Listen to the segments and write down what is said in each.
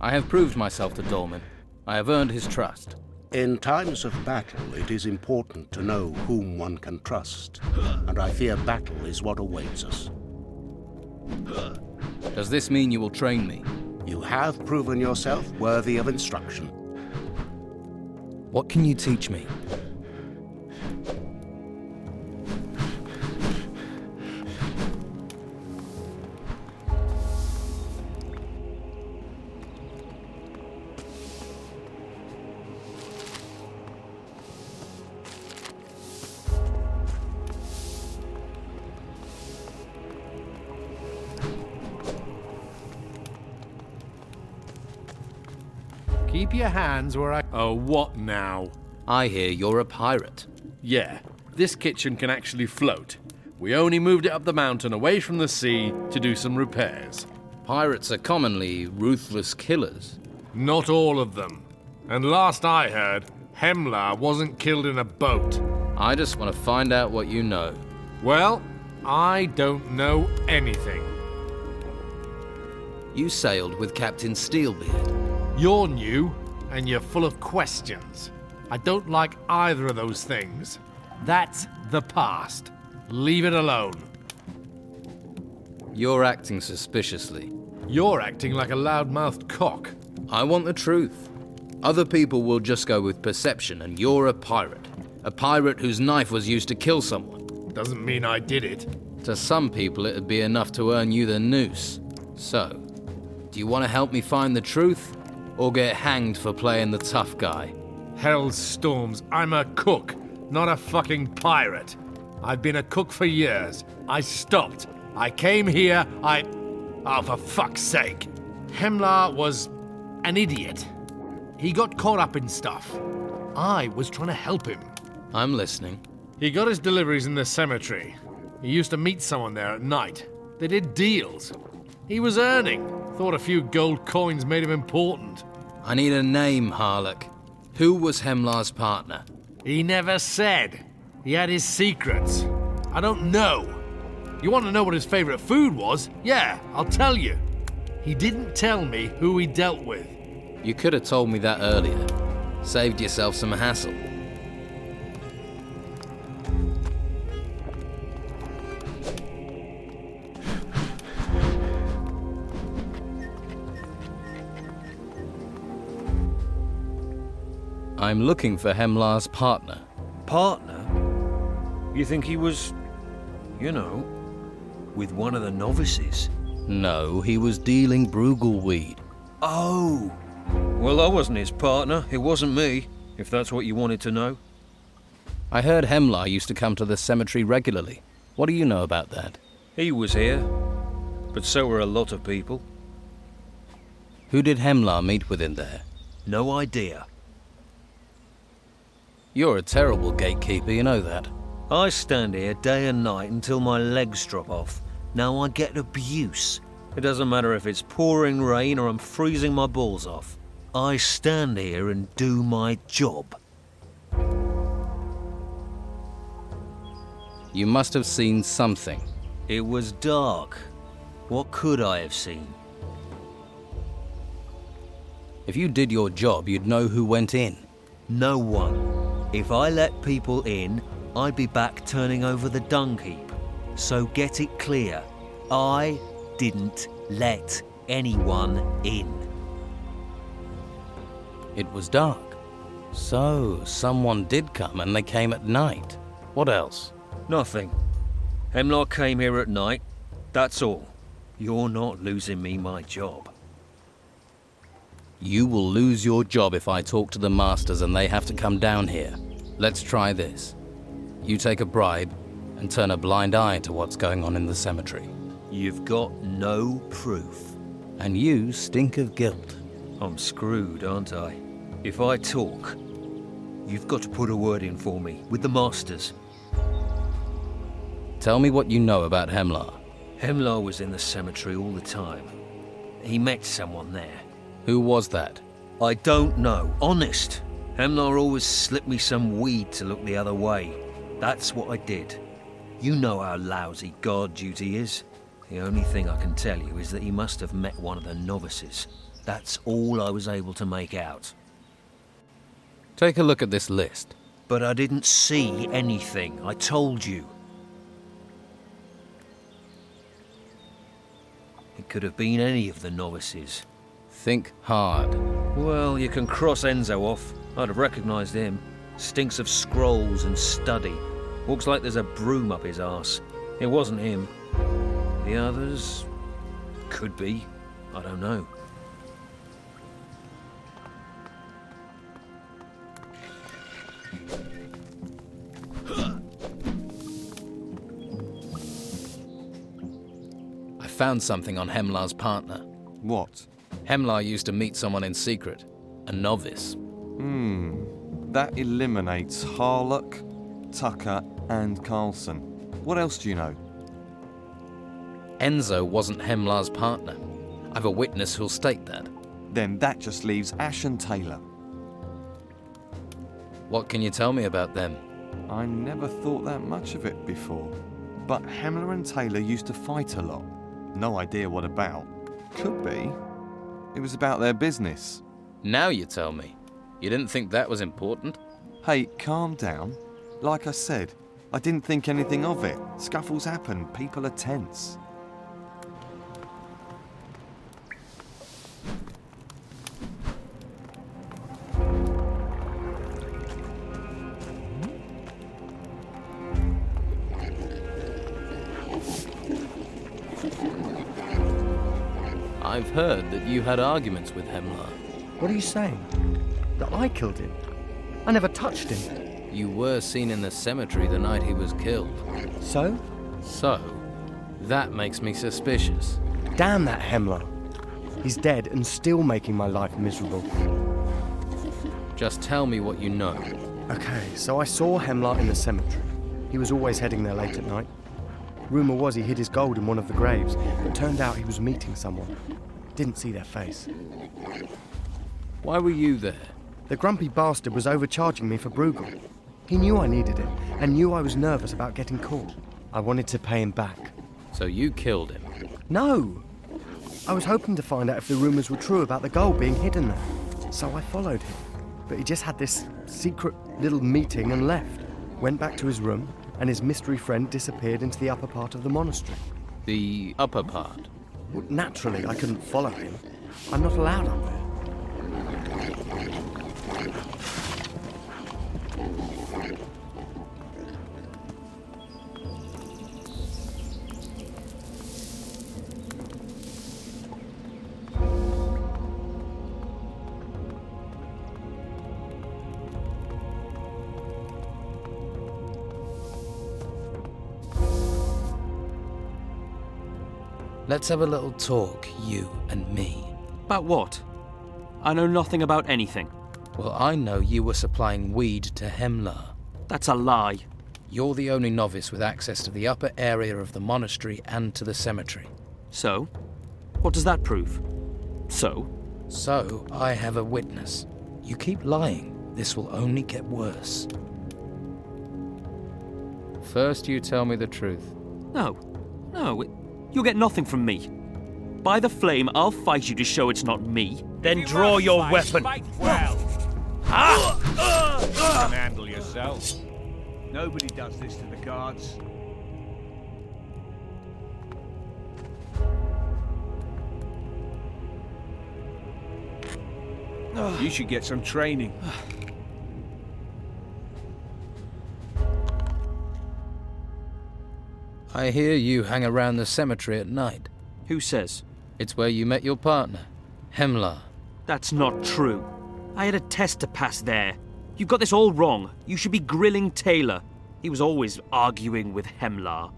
I have proved myself to Dolmen. I have earned his trust. In times of battle, it is important to know whom one can trust, and I fear battle is what awaits us. Does this mean you will train me? You have proven yourself worthy of instruction. What can you teach me? Keep your hands where I... Oh, what now? I hear you're a pirate. Yeah, this kitchen can actually float. We only moved it up the mountain away from the sea to do some repairs. Pirates are commonly ruthless killers. Not all of them. And last I heard, Hemlar wasn't killed in a boat. I just want to find out what you know. Well, I don't know anything. You sailed with Captain Steelbeard. You're new, and you're full of questions. I don't like either of those things. That's the past. Leave it alone. You're acting suspiciously. You're acting like a loud-mouthed cock. I want the truth. Other people will just go with perception, and you're a pirate. A pirate whose knife was used to kill someone. Doesn't mean I did it. To some people, it'd be enough to earn you the noose. So, do you want to help me find the truth? Or get hanged for playing the tough guy? Hell's storms, I'm a cook, not a fucking pirate. I've been a cook for years. I stopped. I came here, Oh, for fuck's sake. Hemlar was an idiot. He got caught up in stuff. I was trying to help him. I'm listening. He got his deliveries in the cemetery. He used to meet someone there at night. They did deals. He was earning. Thought a few gold coins made him important. I need a name, Harlock. Who was Hemlar's partner? He never said. He had his secrets. I don't know. You want to know what his favorite food was? Yeah, I'll tell you. He didn't tell me who he dealt with. You could have told me that earlier. Saved yourself some hassle. I'm looking for Hemlar's partner. Partner? You think he was, you know, with one of the novices? No, he was dealing Brugelweed. Oh! Well, I wasn't his partner. It wasn't me, if that's what you wanted to know. I heard Hemlar used to come to the cemetery regularly. What do you know about that? He was here, but so were a lot of people. Who did Hemlar meet with in there? No idea. You're a terrible gatekeeper, you know that. I stand here day and night until my legs drop off. Now I get abuse. It doesn't matter if it's pouring rain or I'm freezing my balls off. I stand here and do my job. You must have seen something. It was dark. What could I have seen? If you did your job, you'd know who went in. No one. If I let people in, I'd be back turning over the dung heap. So get it clear. I didn't let anyone in. It was dark. So, someone did come and they came at night. What else? Nothing. Hemlar came here at night. That's all. You're not losing me my job. You will lose your job if I talk to the masters and they have to come down here. Let's try this. You take a bribe and turn a blind eye to what's going on in the cemetery. You've got no proof. And you stink of guilt. I'm screwed, aren't I? If I talk, you've got to put a word in for me with the masters. Tell me what you know about Hemlar. Hemlar was in the cemetery all the time. He met someone there. Who was that? I don't know, honest. Hemlar always slipped me some weed to look the other way. That's what I did. You know how lousy guard duty is. The only thing I can tell you is that he must have met one of the novices. That's all I was able to make out. Take a look at this list. But I didn't see anything, I told you. It could have been any of the novices. Think hard. Well, you can cross Enzo off. I'd have recognised him. Stinks of scrolls and study. Walks like there's a broom up his arse. It wasn't him. The others... could be. I don't know. I found something on Hemlar's partner. What? Hemlar used to meet someone in secret, a novice. That eliminates Harlock, Tucker, and Carlson. What else do you know? Enzo wasn't Hemlar's partner. I've a witness who'll state that. Then that just leaves Ash and Taylor. What can you tell me about them? I never thought that much of it before. But Hemler and Taylor used to fight a lot. No idea what about. Could be. It was about their business. Now you tell me. You didn't think that was important? Hey, calm down. Like I said, I didn't think anything of it. Scuffles happen, people are tense. I've heard that you had arguments with Hemlar. What are you saying? That I killed him? I never touched him. You were seen in the cemetery the night he was killed. So? So, that makes me suspicious. Damn that Hemlar. He's dead and still making my life miserable. Just tell me what you know. Okay, so I saw Hemlar in the cemetery. He was always heading there late at night. Rumour was he hid his gold in one of the graves, but turned out he was meeting someone. Didn't see their face. Why were you there? The grumpy bastard was overcharging me for Bruegel. He knew I needed it, and knew I was nervous about getting caught. I wanted to pay him back. So you killed him? No! I was hoping to find out if the rumours were true about the gold being hidden there. So I followed him. But he just had this secret little meeting and left. Went back to his room, and his mystery friend disappeared into the upper part of the monastery. The upper part? Well, naturally, I couldn't follow him. I'm not allowed up there. Let's have a little talk, you and me. About what? I know nothing about anything. Well, I know you were supplying weed to Hemlar. That's a lie. You're the only novice with access to the upper area of the monastery and to the cemetery. So? What does that prove? So? So, I have a witness. You keep lying, this will only get worse. First, you tell me the truth. No. You'll get nothing from me. By the flame, I'll fight you to show it's not me. Then draw your weapon. Fight well. You can handle yourself. Nobody does this to the guards. You should get some training. I hear you hang around the cemetery at night. Who says? It's where you met your partner, Hemlar. That's not true. I had a test to pass there. You've got this all wrong. You should be grilling Taylor. He was always arguing with Hemlar.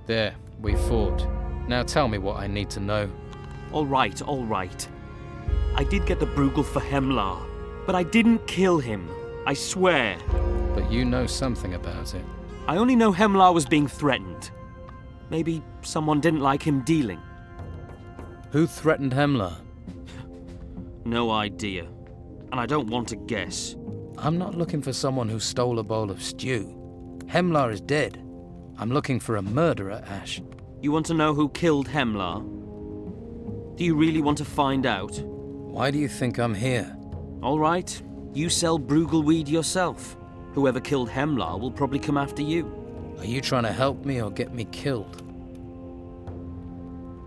There, we fought. Now tell me what I need to know. All right. I did get the Bruegel for Hemlar, but I didn't kill him. I swear. But you know something about it. I only know Hemlar was being threatened. Maybe someone didn't like him dealing. Who threatened Hemlar? No idea. And I don't want to guess. I'm not looking for someone who stole a bowl of stew. Hemlar is dead. I'm looking for a murderer, Ash. You want to know who killed Hemlar? Do you really want to find out? Why do you think I'm here? All right, you sell Brugelweed yourself. Whoever killed Hemlar will probably come after you. Are you trying to help me or get me killed?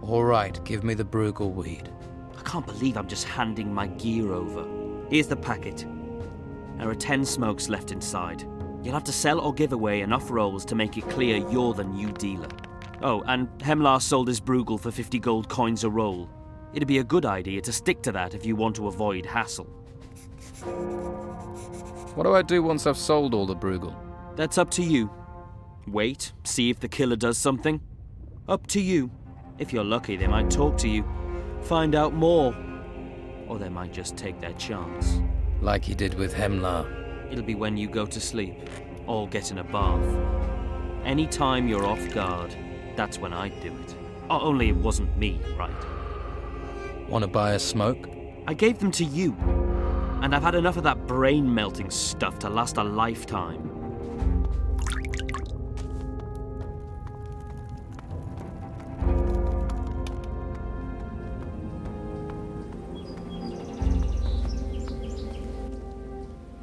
All right, give me the Brugelweed. I can't believe I'm just handing my gear over. Here's the packet. There are 10 smokes left inside. You'll have to sell or give away enough rolls to make it clear you're the new dealer. Oh, and Hemlar sold his Brugel for 50 gold coins a roll. It'd be a good idea to stick to that if you want to avoid hassle. What do I do once I've sold all the Brugel? That's up to you. Wait, see if the killer does something. Up to you. If you're lucky, they might talk to you, find out more. Or they might just take their chance. Like you did with Hemlar. It'll be when you go to sleep, or get in a bath. Any time you're off guard, that's when I'd do it. Only it wasn't me, right? Want to buy a smoke? I gave them to you. And I've had enough of that brain-melting stuff to last a lifetime.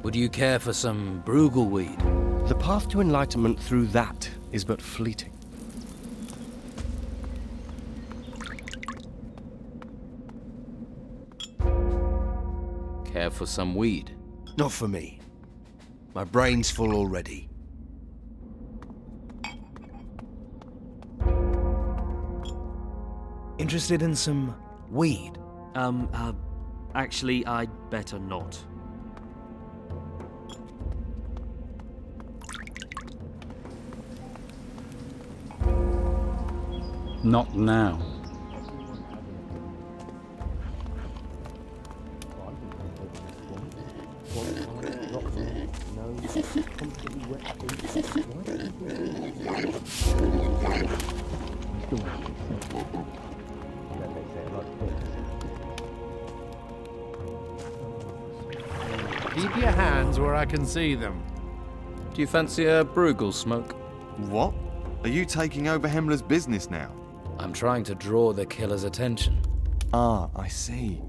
Would you care for some Brugelweed? The path to enlightenment through that is but fleeting. Care for some weed? Not for me. My brain's full already. Interested in some weed? Actually, I'd better not. Not now. Keep your hands where I can see them. Do you fancy a Brugel smoke? What? Are you taking over Hemlar's business now? I'm trying to draw the killer's attention. Ah, I see.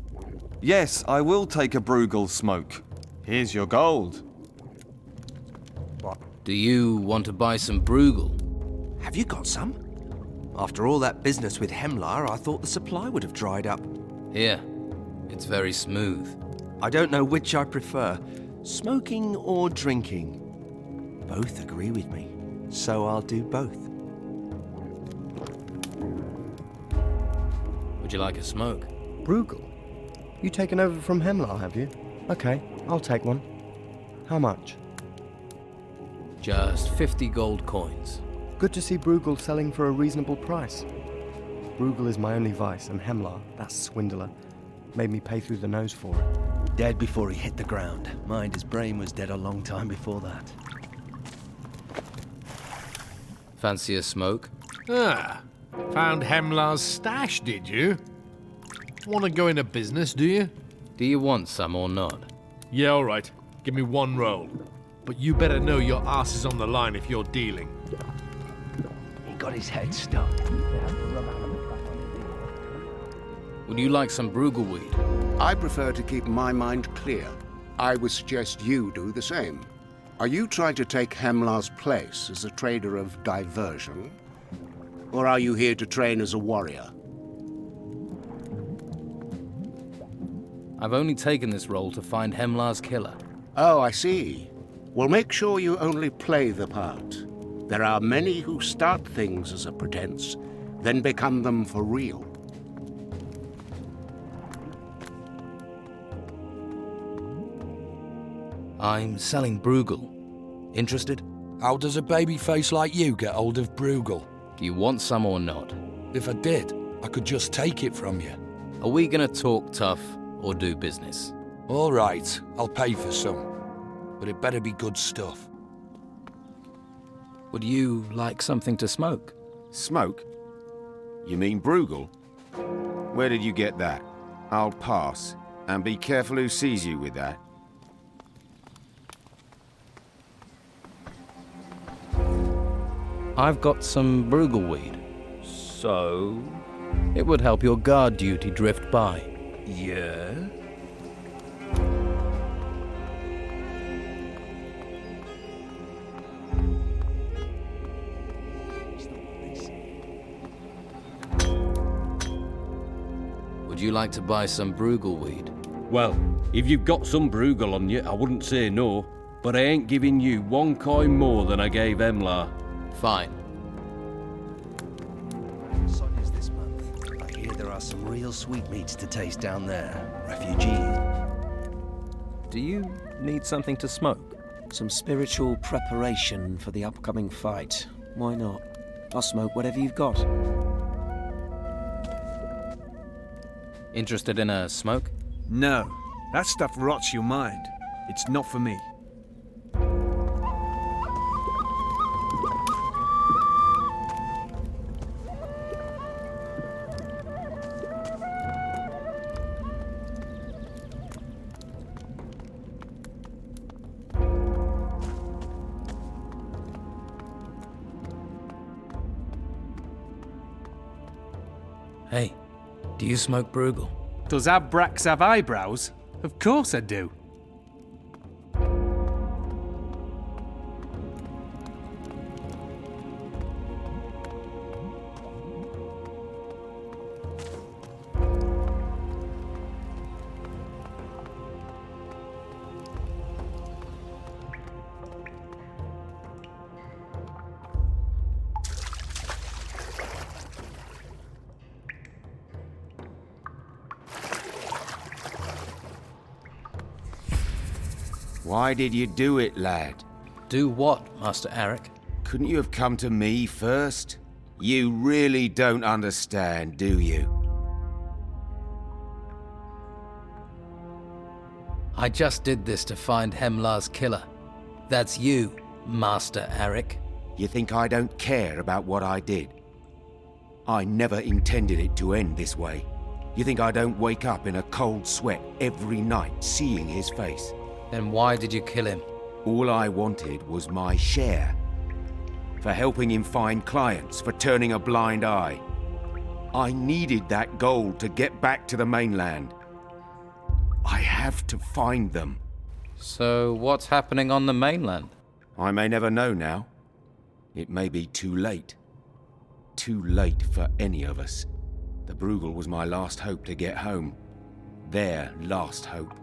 Yes, I will take a Brugel smoke. Here's your gold. Do you want to buy some Brugel? Have you got some? After all that business with Hemlar, I thought the supply would have dried up. Here. It's very smooth. I don't know which I prefer, smoking or drinking. Both agree with me, so I'll do both. Would you like a smoke? Bruegel? You taken over from Hemlar, have you? Okay, I'll take one. How much? Just 50 gold coins. Good to see Bruegel selling for a reasonable price. Bruegel is my only vice, and Hemlar, that swindler, made me pay through the nose for it. Dead before he hit the ground. Mind his brain was dead a long time before that. Fancy a smoke? Ah, found Hemlar's stash, did you? Want to go into business, do you? Do you want some or not? Yeah, all right. Give me one roll. But you better know your ass is on the line if you're dealing. He got his head stuck. Would you like some Brugelweed? I prefer to keep my mind clear. I would suggest you do the same. Are you trying to take Hemlar's place as a trader of diversion? Or are you here to train as a warrior? I've only taken this role to find Hemlar's killer. Oh, I see. Well, make sure you only play the part. There are many who start things as a pretense, then become them for real. I'm selling Bruegel. Interested? How does a baby face like you get hold of Bruegel? Do you want some or not? If I did, I could just take it from you. Are we gonna talk tough or do business? All right, I'll pay for some. But it better be good stuff. Would you like something to smoke? Smoke? You mean Bruegel? Where did you get that? I'll pass. And be careful who sees you with that. I've got some Brugelweed. So, It would help your guard duty drift by. Yeah? Would you like to buy some Brugal weed? Well, if you've got some Brugal on you, I wouldn't say no. But I ain't giving you 1 coin more than I gave Emlar. Fine. Sonia's this month. I hear there are some real sweetmeats to taste down there. Refugees. Do you need something to smoke? Some spiritual preparation for the upcoming fight. Why not? I'll smoke whatever you've got. Interested in a smoke? No, that stuff rots your mind. It's not for me. Hey, do you smoke Brugal? Does Abrax have eyebrows? Of course I do. Why did you do it, lad? Do what, Master Arik? Couldn't you have come to me first? You really don't understand, do you? I just did this to find Hemlar's killer. That's you, Master Arik. You think I don't care about what I did? I never intended it to end this way. You think I don't wake up in a cold sweat every night seeing his face? Then why did you kill him? All I wanted was my share. For helping him find clients, for turning a blind eye. I needed that gold to get back to the mainland. I have to find them. So what's happening on the mainland? I may never know now. It may be too late. Too late for any of us. The Brugal was my last hope to get home. Their last hope.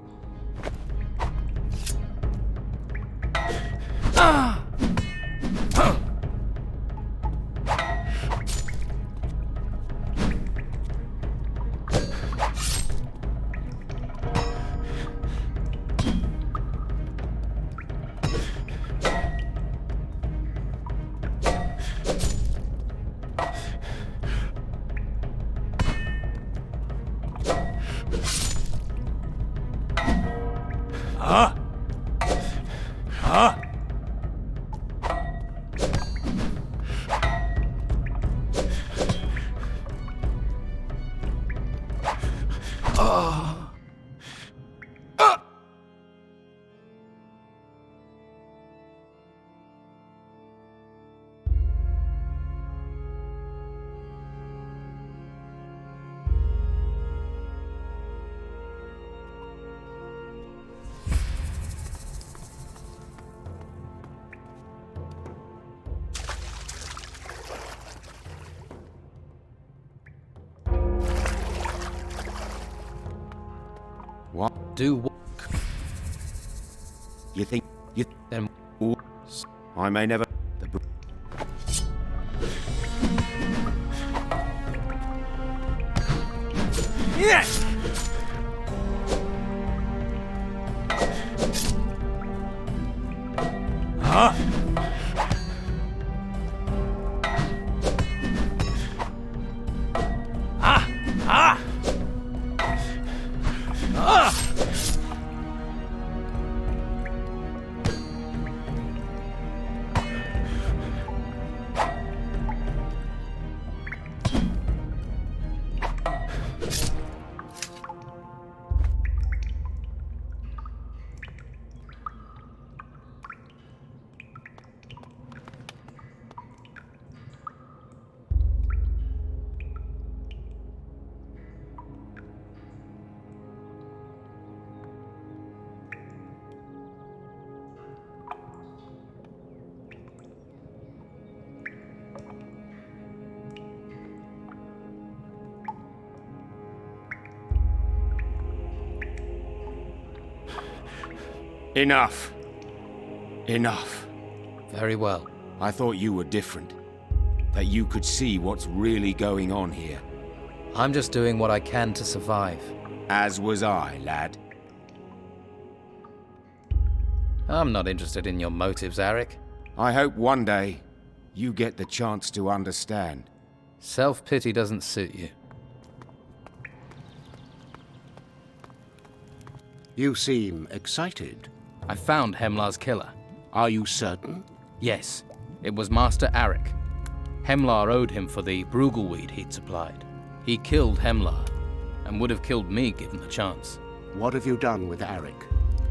What? Do what? You think you Then I may never. Yes! Huh? Enough. Enough. Very well. I thought you were different. That you could see what's really going on here. I'm just doing what I can to survive. As was I, lad. I'm not interested in your motives, Arik. I hope one day you get the chance to understand. Self-pity doesn't suit you. You seem excited. I found Hemlar's killer. Are you certain? Yes, it was Master Arik. Hemlar owed him for the Brugelweed he'd supplied. He killed Hemlar, and would have killed me given the chance. What have you done with Arik?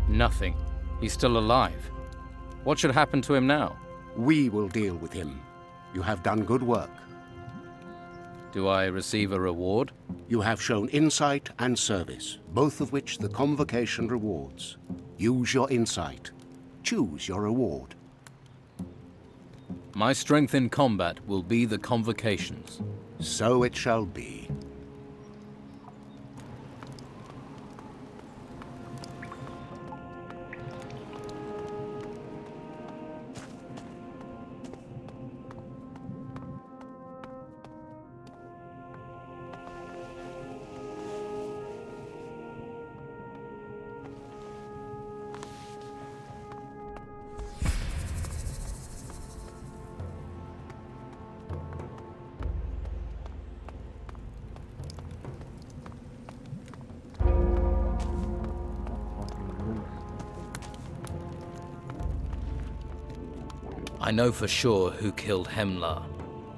Nothing. He's still alive. What should happen to him now? We will deal with him. You have done good work. Do I receive a reward? You have shown insight and service, both of which the Convocation rewards. Use your insight. Choose your reward. My strength in combat will be the Convocation's. So it shall be. I know for sure who killed Hemlar.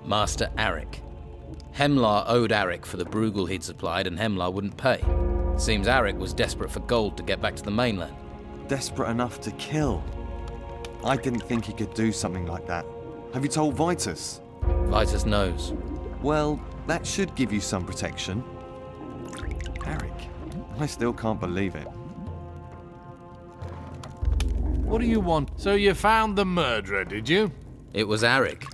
Master Arik. Hemlar owed Arik for the Bruegel he'd supplied, and Hemlar wouldn't pay. Seems Arik was desperate for gold to get back to the mainland. Desperate enough to kill. I didn't think he could do something like that. Have you told Vitus? Vitus knows. Well, that should give you some protection. Arik, I still can't believe it. What do you want? So you found the murderer, did you? It was Arik.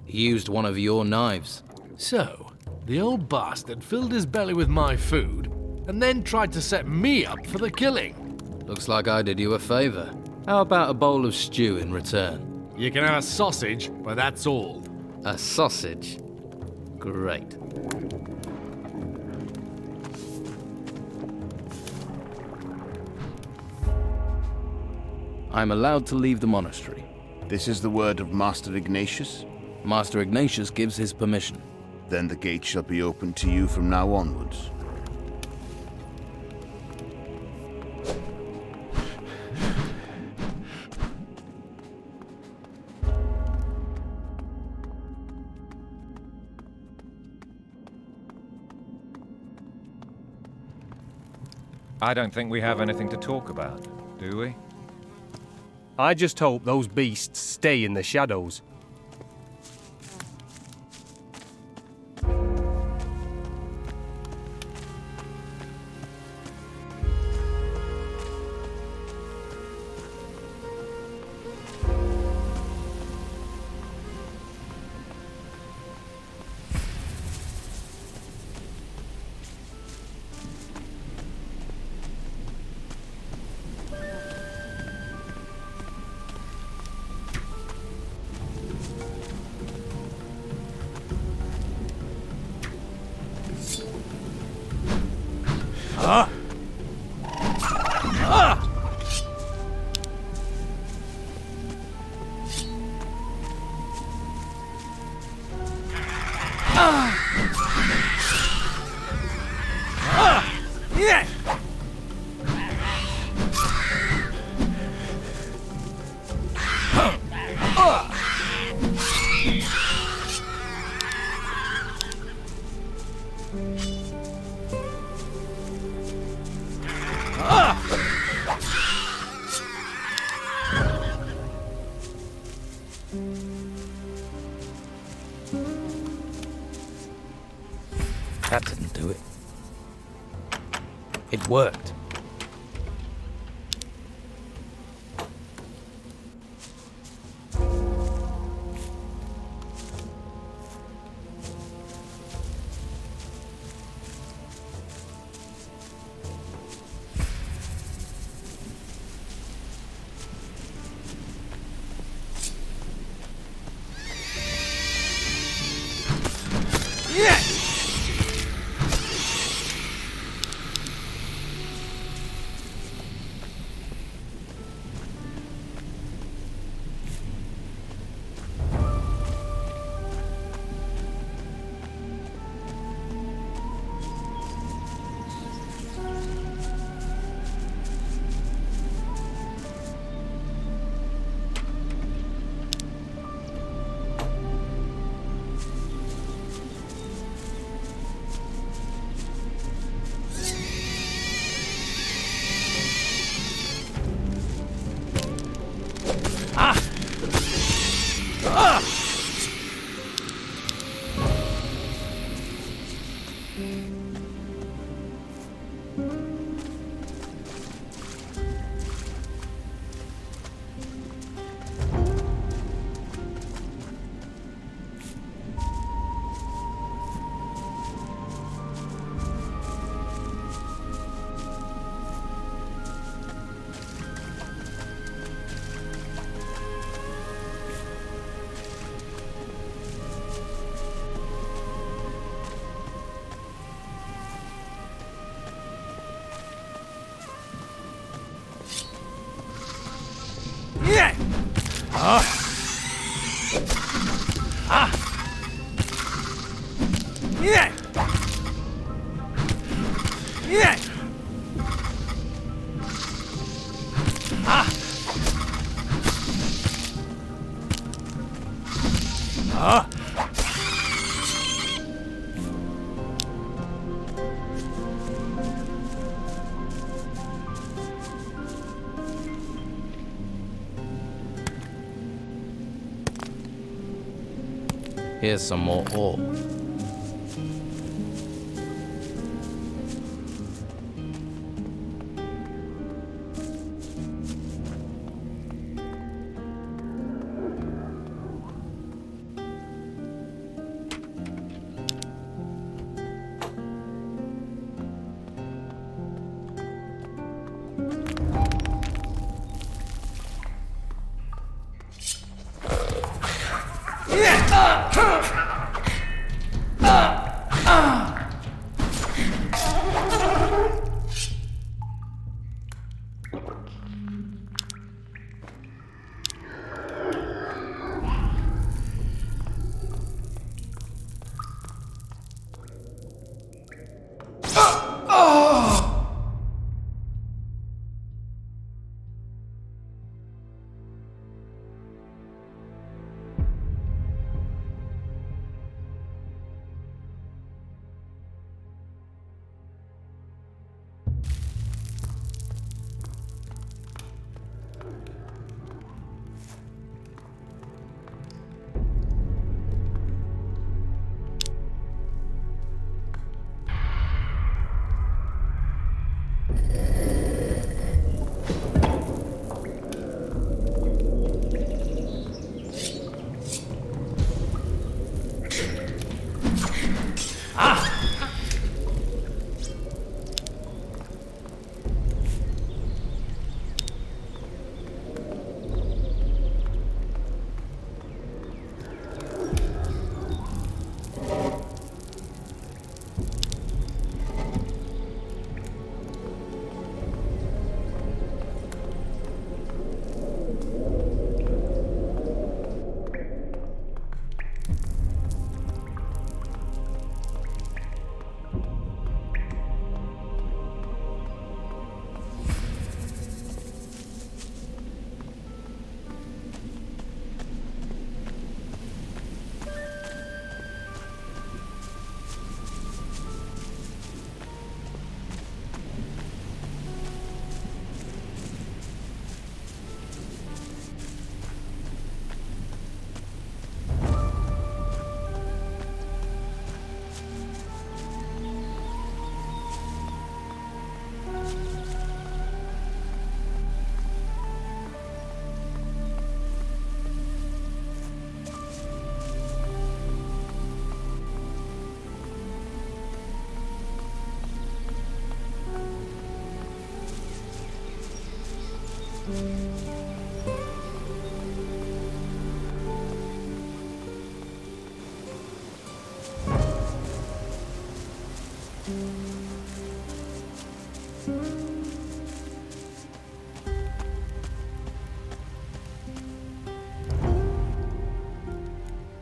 He used one of your knives. So, the old bastard filled his belly with my food, and then tried to set me up for the killing. Looks like I did you a favor. How about a bowl of stew in return? You can have a sausage, but that's all. A sausage? Great. I'm allowed to leave the monastery. This is the word of Master Ignatius? Master Ignatius gives his permission. Then the gate shall be open to you from now onwards. I don't think we have anything to talk about, do we? I just hope those beasts stay in the shadows. That didn't do it. It worked. Here's some more ore.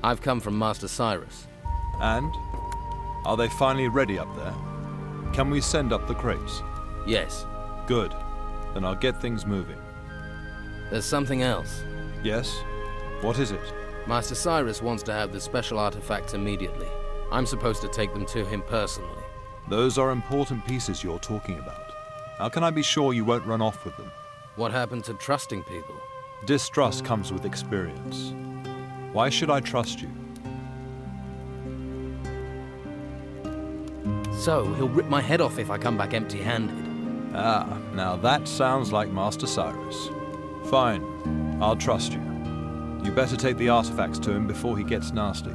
I've come from Master Cyrus. And? Are they finally ready up there? Can we send up the crates? Yes. Good. Then I'll get things moving. There's something else. Yes? What is it? Master Cyrus wants to have the special artifacts immediately. I'm supposed to take them to him personally. Those are important pieces you're talking about. How can I be sure you won't run off with them? What happened to trusting people? Distrust comes with experience. Why should I trust you? So, he'll rip my head off if I come back empty-handed. Ah, now that sounds like Master Cyrus. Fine, I'll trust you. You better take the artifacts to him before he gets nasty.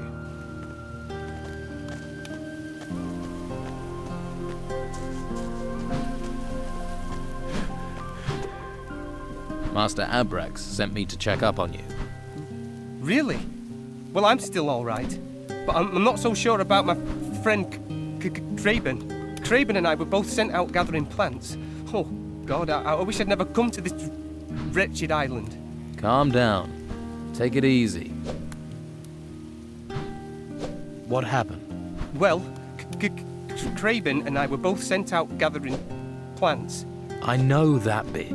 Master Abrax sent me to check up on you. Really? Well, I'm still all right. But I'm not so sure about my friend Craben. Craben and I were both sent out gathering plants. Oh, God, I wish I'd never come to this wretched island. Calm down. Take it easy. What happened? Well, Craben and I were both sent out gathering plants. I know that bit.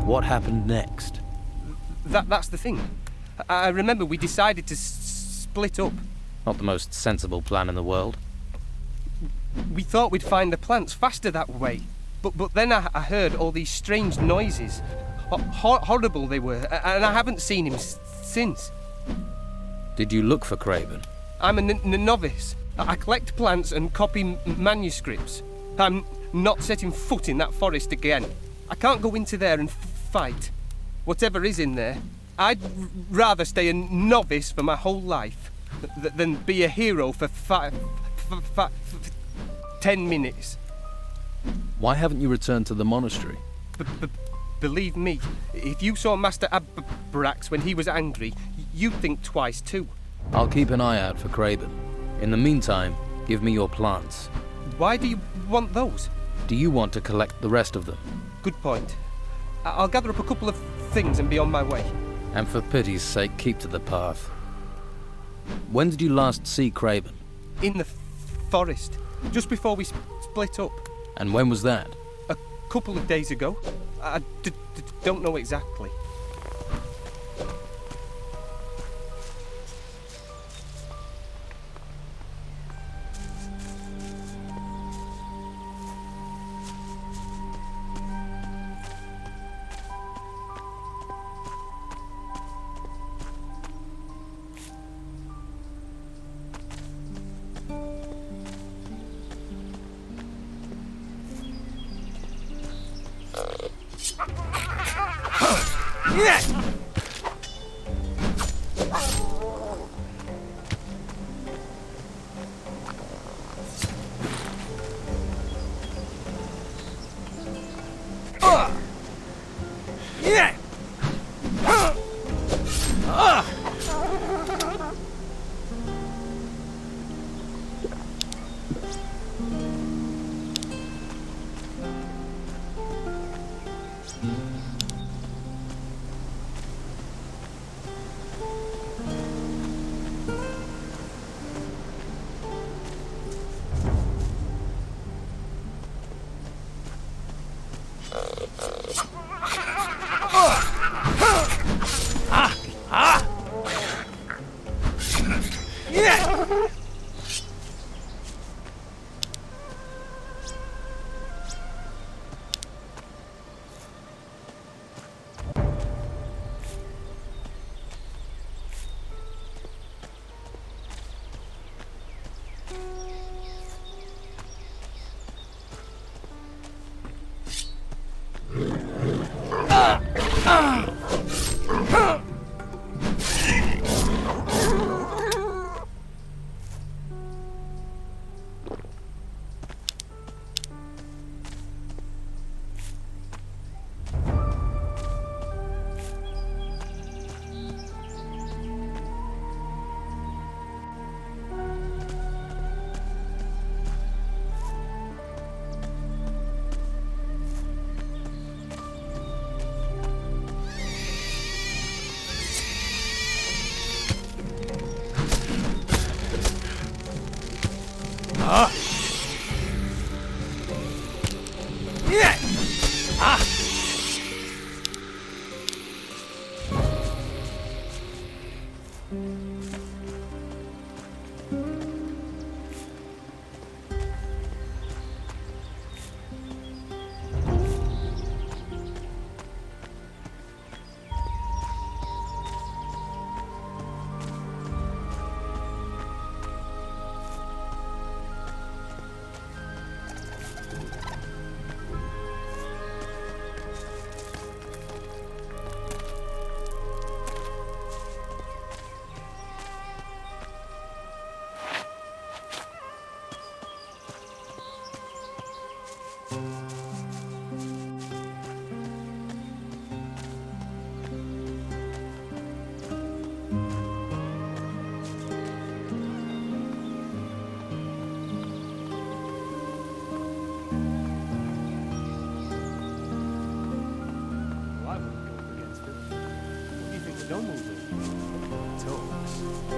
What happened next? That's the thing. I remember we decided to split up. Not the most sensible plan in the world. We thought we'd find the plants faster that way. But then I heard all these strange noises. Horrible they were, and I haven't seen him since. Did you look for Craven? I'm a novice. I collect plants and copy manuscripts. I'm not setting foot in that forest again. I can't go into there and fight. Whatever is in there, I'd rather stay a novice for my whole life than be a hero for 10 minutes. Why haven't you returned to the monastery? Believe me, if you saw Master Abrax when he was angry, you'd think twice too. I'll keep an eye out for Craven. In the meantime, give me your plants. Why do you want those? Do you want to collect the rest of them? Good point. I'll gather up a couple of things and be on my way. And for pity's sake, keep to the path. When did you last see Craven? In the forest, just before we split up. And when was that? A couple of days ago. I don't know exactly.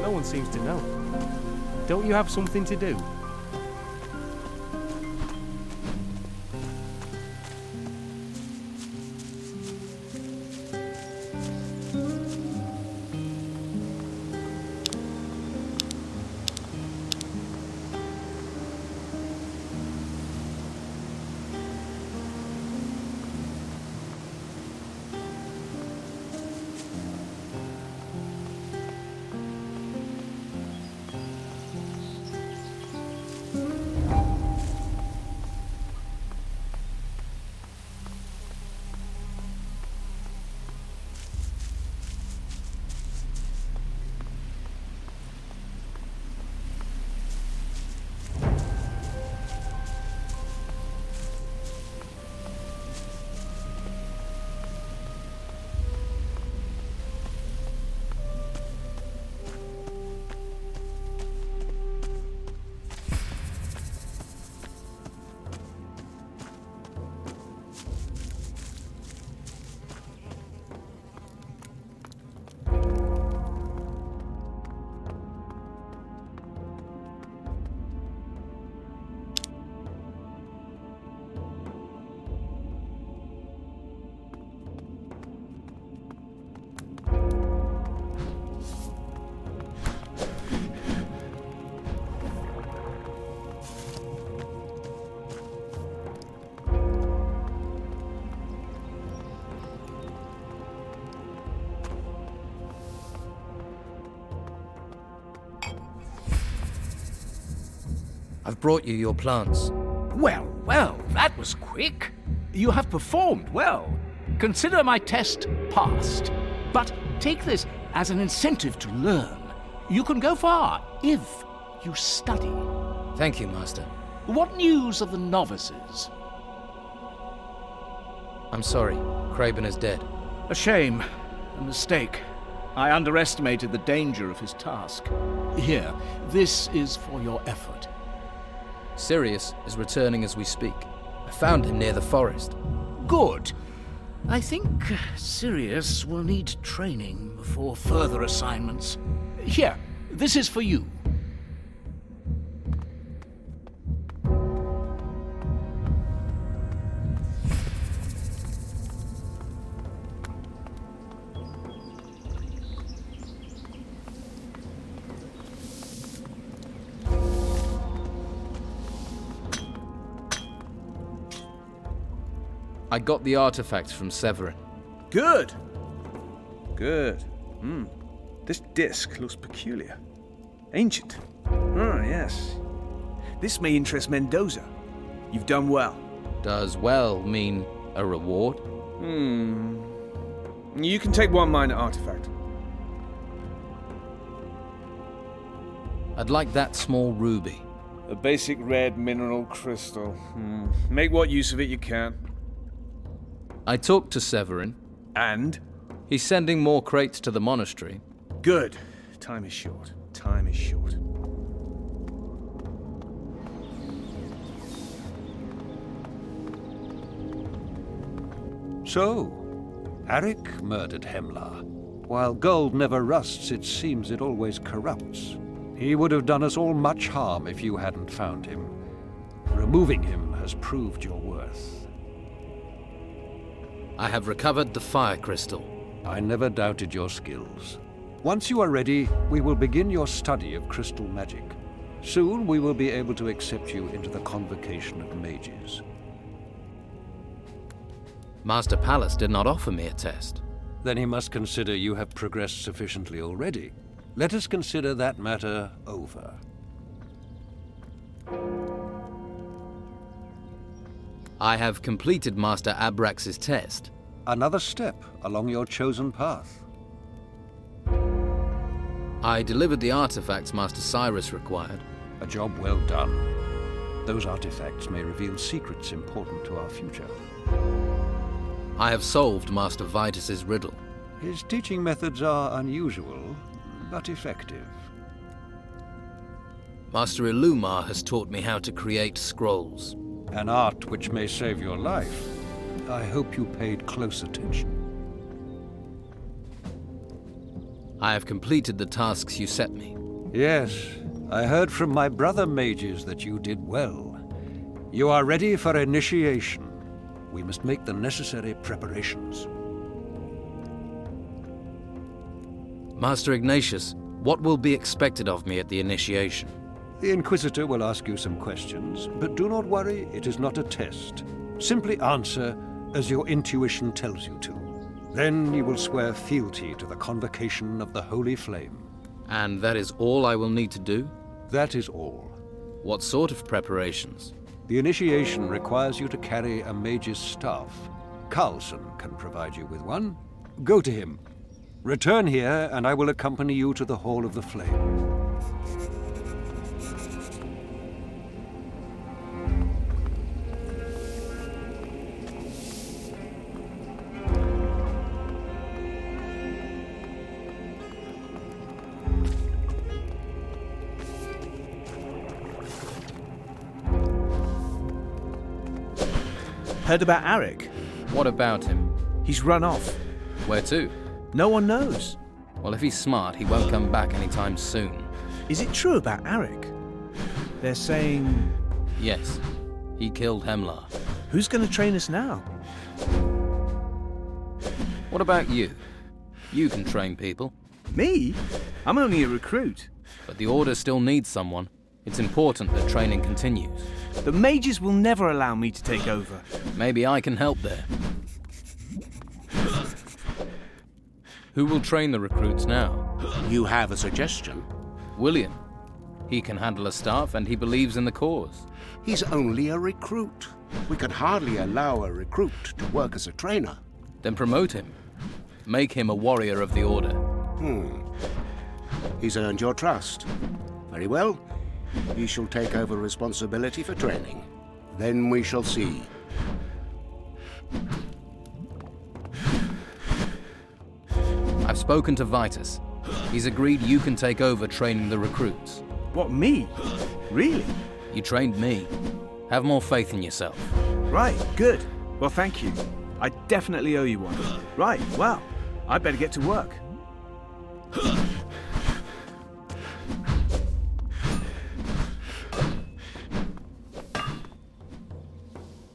No one seems to know. Don't you have something to do? I've brought you your plants. Well, well, that was quick. You have performed well. Consider my test passed. But take this as an incentive to learn. You can go far if you study. Thank you, Master. What news of the novices? I'm sorry. Craben is dead. A shame. A mistake. I underestimated the danger of his task. Here, this is for your effort. Sirius is returning as we speak. I found him near the forest. Good. I think Sirius will need training before further assignments. Here, this is for you. I got the artifacts from Severin. Good. Good. This disc looks peculiar. Ancient. Ah, yes. This may interest Mendoza. You've done well. Does well mean a reward? You can take one minor artifact. I'd like that small ruby. A basic red mineral crystal. Make what use of it you can. I talked to Severin. And? He's sending more crates to the monastery. Good. Time is short. Time is short. So, Arik murdered Hemlar. While gold never rusts, it seems it always corrupts. He would have done us all much harm if you hadn't found him. Removing him has proved your worth. I have recovered the fire crystal. I never doubted your skills. Once you are ready, we will begin your study of crystal magic. Soon we will be able to accept you into the convocation of mages. Master Pallas did not offer me a test. Then he must consider you have progressed sufficiently already. Let us consider that matter over. I have completed Master Abrax's test. Another step along your chosen path. I delivered the artifacts Master Cyrus required. A job well done. Those artifacts may reveal secrets important to our future. I have solved Master Vitus's riddle. His teaching methods are unusual, but effective. Master Illumar has taught me how to create scrolls. An art which may save your life. I hope you paid close attention. I have completed the tasks you set me. Yes, I heard from my brother mages that you did well. You are ready for initiation. We must make the necessary preparations. Master Ignatius, what will be expected of me at the initiation? The Inquisitor will ask you some questions, but do not worry, it is not a test. Simply answer as your intuition tells you to. Then you will swear fealty to the convocation of the Holy Flame. And that is all I will need to do? That is all. What sort of preparations? The initiation requires you to carry a mage's staff. Carlson can provide you with one. Go to him. Return here, and I will accompany you to the Hall of the Flame. Heard about Arik? What about him? He's run off. Where to? No one knows. Well, if he's smart, he won't come back anytime soon. Is it true about Arik? They're saying... Yes. He killed Hemlar. Who's going to train us now? What about you? You can train people. Me? I'm only a recruit. But the Order still needs someone. It's important that training continues. The mages will never allow me to take over. Maybe I can help there. Who will train the recruits now? You have a suggestion? William. He can handle a staff and he believes in the cause. He's only a recruit. We could hardly allow a recruit to work as a trainer. Then promote him. Make him a warrior of the Order. He's earned your trust. Very well. He shall take over responsibility for training. Then we shall see. I've spoken to Vitus. He's agreed you can take over training the recruits. What, me? Really? You trained me. Have more faith in yourself. Right, good. Well, thank you. I definitely owe you one. Right, well, I better get to work.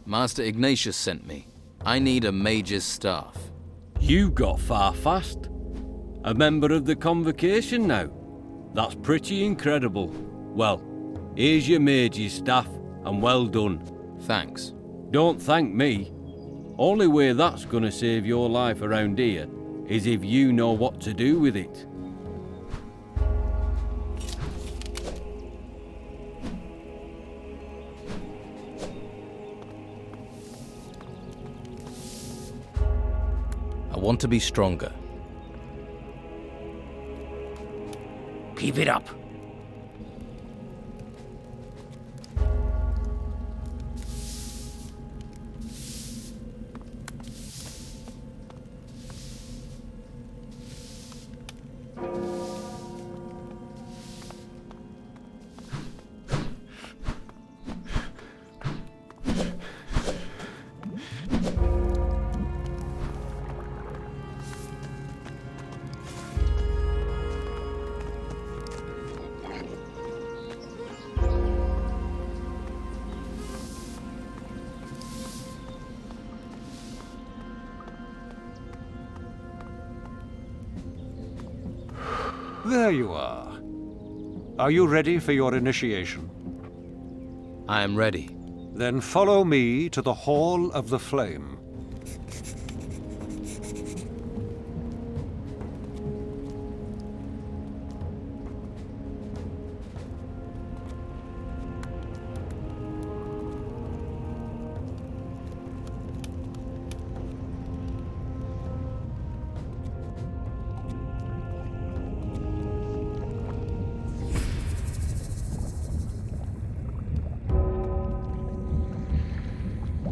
Master Ignatius sent me. I need a mage's staff. You got far fast. A member of the convocation now. That's pretty incredible. Well, here's your mage's staff, and well done. Thanks. Don't thank me. Only way that's gonna save your life around here is if you know what to do with it. I want to be stronger. Keep it up. There you are. Are you ready for your initiation? I am ready. Then follow me to the Hall of the Flame.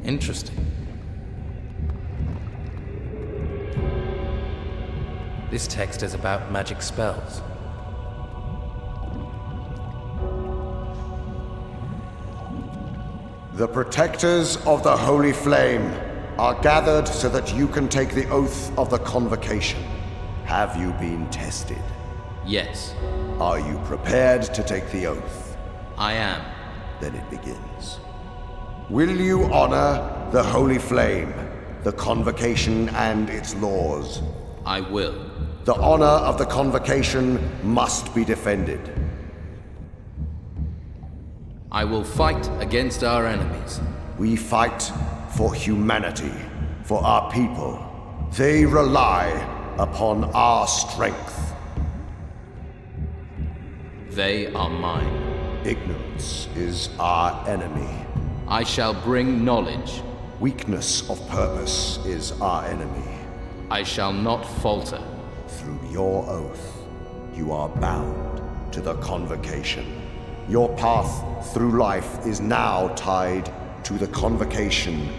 Interesting. This text is about magic spells. The protectors of the Holy Flame are gathered so that you can take the oath of the convocation. Have you been tested? Yes. Are you prepared to take the oath? I am. Then it begins. Will you honor the Holy Flame, the convocation and its laws? I will. The honor of the convocation must be defended. I will fight against our enemies. We fight for humanity, for our people. They rely upon our strength. They are mine. Ignorance is our enemy. I shall bring knowledge. Weakness of purpose is our enemy. I shall not falter. Through your oath, you are bound to the convocation. Your path through life is now tied to the convocation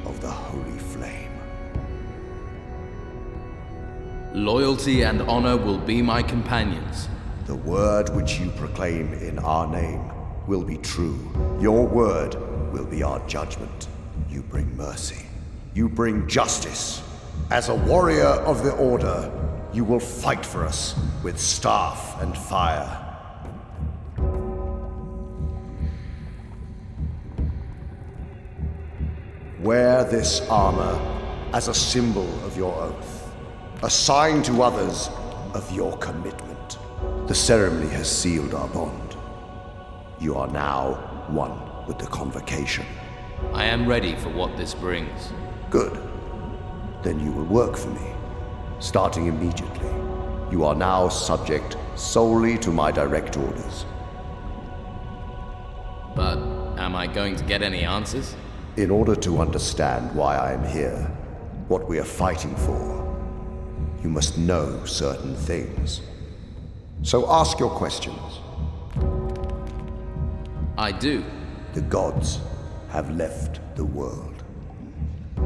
of the Holy Flame. Loyalty and honor will be my companions. The word which you proclaim in our name will be true. Your word will be our judgment. You bring mercy. You bring justice. As a warrior of the Order, you will fight for us with staff and fire. Wear this armor as a symbol of your oath, a sign to others of your commitment. The ceremony has sealed our bond. You are now one with the convocation. I am ready for what this brings. Good. Then you will work for me, starting immediately. You are now subject solely to my direct orders. But am I going to get any answers? In order to understand why I am here, what we are fighting for, you must know certain things. So ask your questions. I do. The gods have left the world.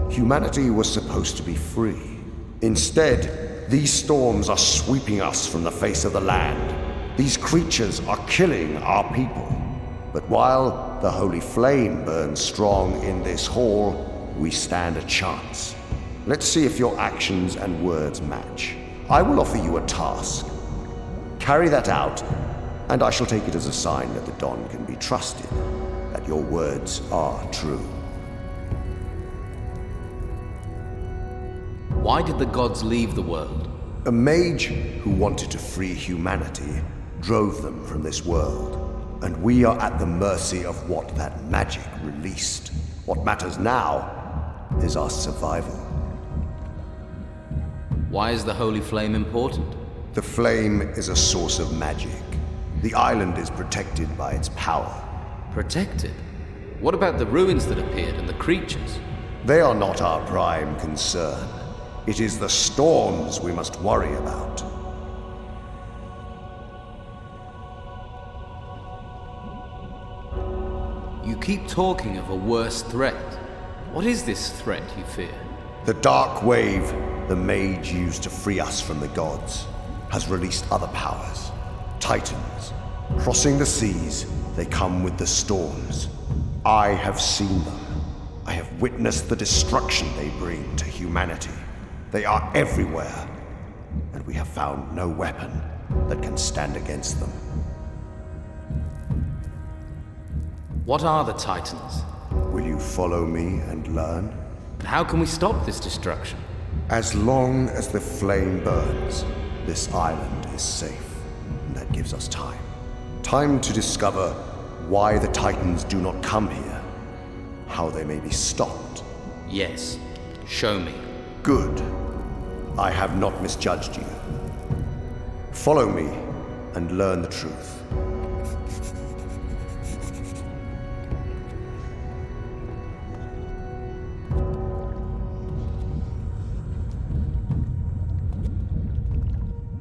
Humanity was supposed to be free. Instead, these storms are sweeping us from the face of the land. These creatures are killing our people. But while the holy flame burns strong in this hall, we stand a chance. Let's see if your actions and words match. I will offer you a task. Carry that out, and I shall take it as a sign that the Don can be trusted, that your words are true. Why did the gods leave the world? A mage who wanted to free humanity drove them from this world, and we are at the mercy of what that magic released. What matters now is our survival. Why is the holy flame important? The flame is a source of magic. The island is protected by its power. Protected? What about the ruins that appeared and the creatures? They are not our prime concern. It is the storms we must worry about. You keep talking of a worse threat. What is this threat you fear? The dark wave the mage used to free us from the gods has released other powers. Titans. Crossing the seas, they come with the storms. I have seen them. I have witnessed the destruction they bring to humanity. They are everywhere, and we have found no weapon that can stand against them. What are the Titans? Will you follow me and learn? How can we stop this destruction? As long as the flame burns, this island is safe, and that gives us time. Time to discover why the Titans do not come here, how they may be stopped. Yes, show me. Good. I have not misjudged you. Follow me and learn the truth.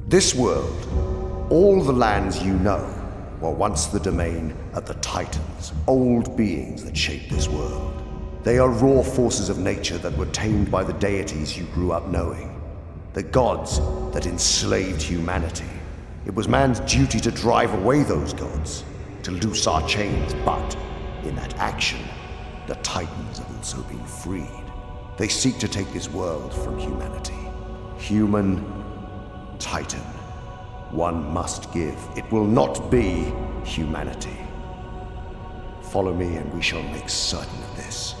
This world, all the lands you know, were once the domain of the Titans, old beings that shaped this world. They are raw forces of nature that were tamed by the deities you grew up knowing. The gods that enslaved humanity. It was man's duty to drive away those gods, to loose our chains, but in that action, the Titans have also been freed. They seek to take this world from humanity. Human Titan. One must give. It will not be humanity. Follow me and we shall make certain of this.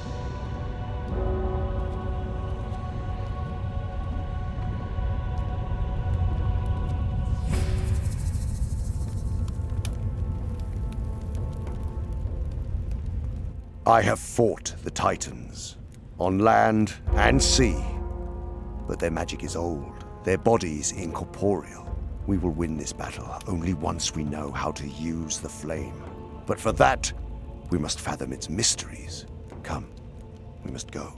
I have fought the Titans, on land and sea, but their magic is old. Their bodies incorporeal. We will win this battle only once we know how to use the flame. But for that, we must fathom its mysteries. Come, we must go.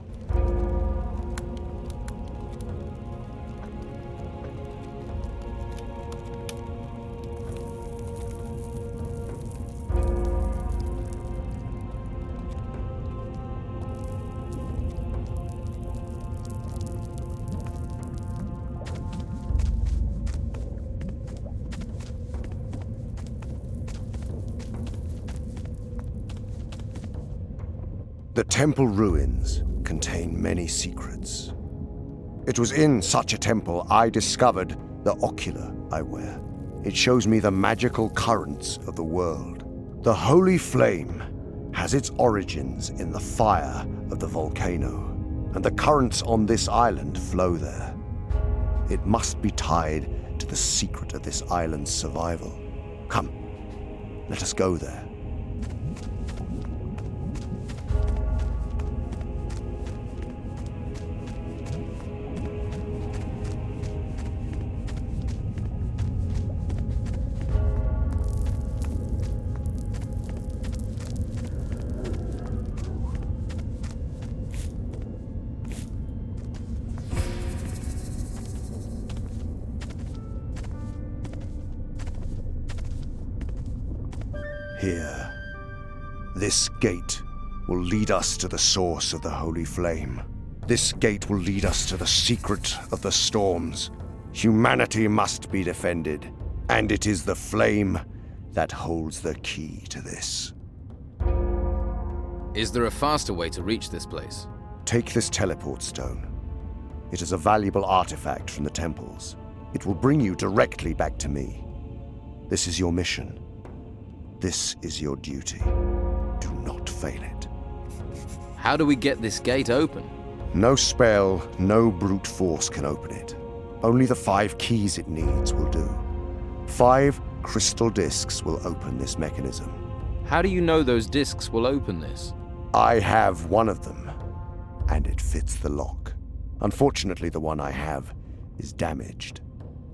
The temple ruins contain many secrets. It was in such a temple I discovered the ocular I wear. It shows me the magical currents of the world. The holy flame has its origins in the fire of the volcano, and the currents on this island flow there. It must be tied to the secret of this island's survival. Come, let us go there. Here. This gate will lead us to the source of the holy flame. This gate will lead us to the secret of the storms. Humanity must be defended, and it is the flame that holds the key to this. Is there a faster way to reach this place? Take this teleport stone. It is a valuable artifact from the temples. It will bring you directly back to me. This is your mission. This is your duty. Do not fail it. How do we get this gate open? No spell, no brute force can open it. Only the 5 keys it needs will do. 5 crystal discs will open this mechanism. How do you know those discs will open this? I have one of them, and it fits the lock. Unfortunately, the one I have is damaged.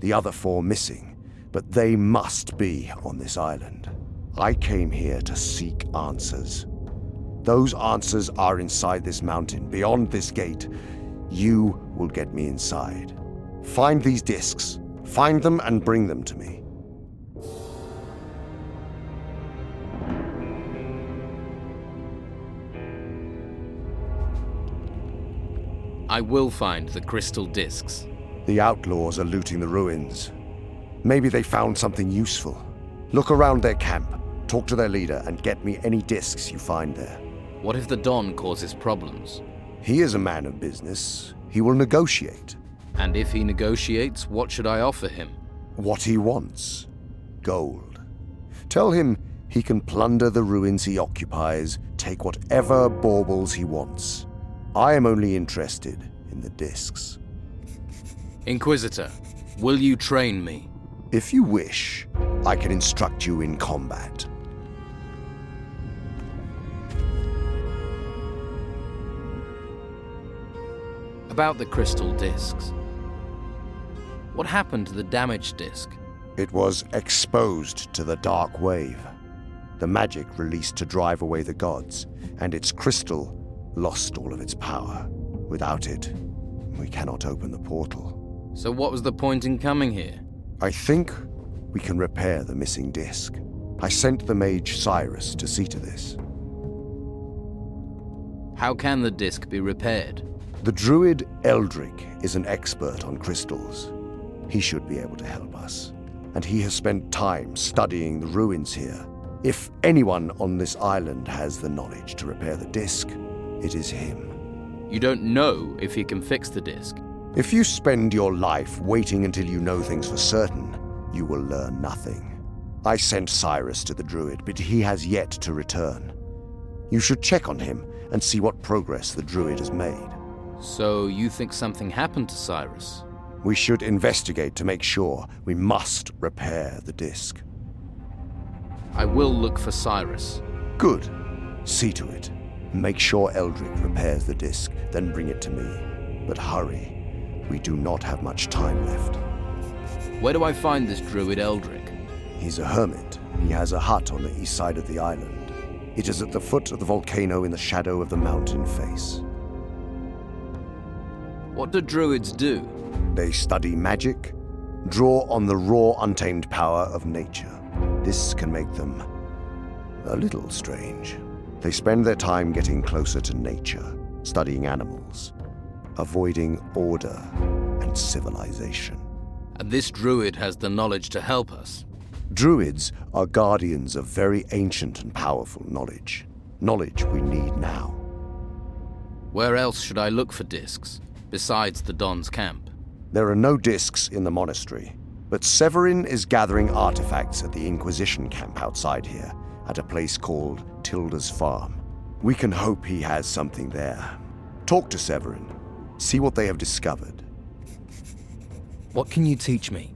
The other 4 missing, but they must be on this island. I came here to seek answers. Those answers are inside this mountain, beyond this gate. You will get me inside. Find these discs. Find them and bring them to me. I will find the crystal discs. The outlaws are looting the ruins. Maybe they found something useful. Look around their camp, talk to their leader, and get me any discs you find there. What if the Don causes problems? He is a man of business. He will negotiate. And if he negotiates, what should I offer him? What he wants. Gold. Tell him he can plunder the ruins he occupies, take whatever baubles he wants. I am only interested in the discs. Inquisitor, will you train me? If you wish, I can instruct you in combat. About the crystal discs. What happened to the damaged disc? It was exposed to the dark wave. The magic released to drive away the gods, and its crystal lost all of its power. Without it, we cannot open the portal. So what was the point in coming here? I think we can repair the missing disc. I sent the mage Cyrus to see to this. How can the disc be repaired? The druid Eldric is an expert on crystals. He should be able to help us. And he has spent time studying the ruins here. If anyone on this island has the knowledge to repair the disc, it is him. You don't know if he can fix the disc. If you spend your life waiting until you know things for certain, you will learn nothing. I sent Cyrus to the druid, but he has yet to return. You should check on him and see what progress the druid has made. So you think something happened to Cyrus? We should investigate to make sure. We must repair the disc. I will look for Cyrus. Good. See to it. Make sure Eldric repairs the disc, then bring it to me. But hurry. We do not have much time left. Where do I find this druid Eldric? He's a hermit. He has a hut on the east side of the island. It is at the foot of the volcano in the shadow of the mountain face. What do druids do? They study magic, draw on the raw, untamed power of nature. This can make them a little strange. They spend their time getting closer to nature, studying animals, avoiding order and civilization. And this druid has the knowledge to help us. Druids are guardians of very ancient and powerful knowledge. Knowledge we need now. Where else should I look for discs, besides the Don's camp? There are no discs in the monastery, but Severin is gathering artifacts at the Inquisition camp outside here, at a place called Tilda's Farm. We can hope he has something there. Talk to Severin. See what they have discovered. What can you teach me?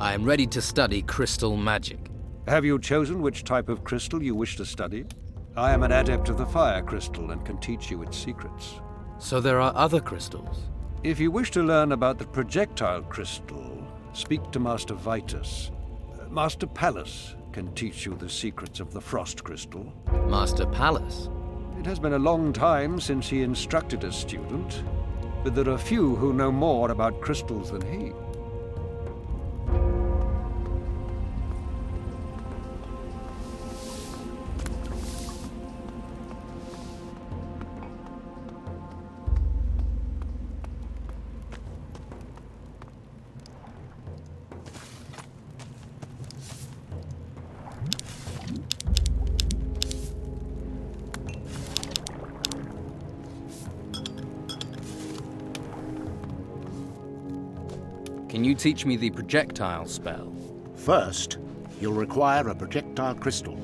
I am ready to study crystal magic. Have you chosen which type of crystal you wish to study? I am an adept of the fire crystal and can teach you its secrets. So there are other crystals? If you wish to learn about the projectile crystal, speak to Master Vitus. Master Pallas can teach you the secrets of the frost crystal. Master Pallas? It has been a long time since he instructed a student, but there are few who know more about crystals than he. Can you teach me the projectile spell? First, you'll require a projectile crystal.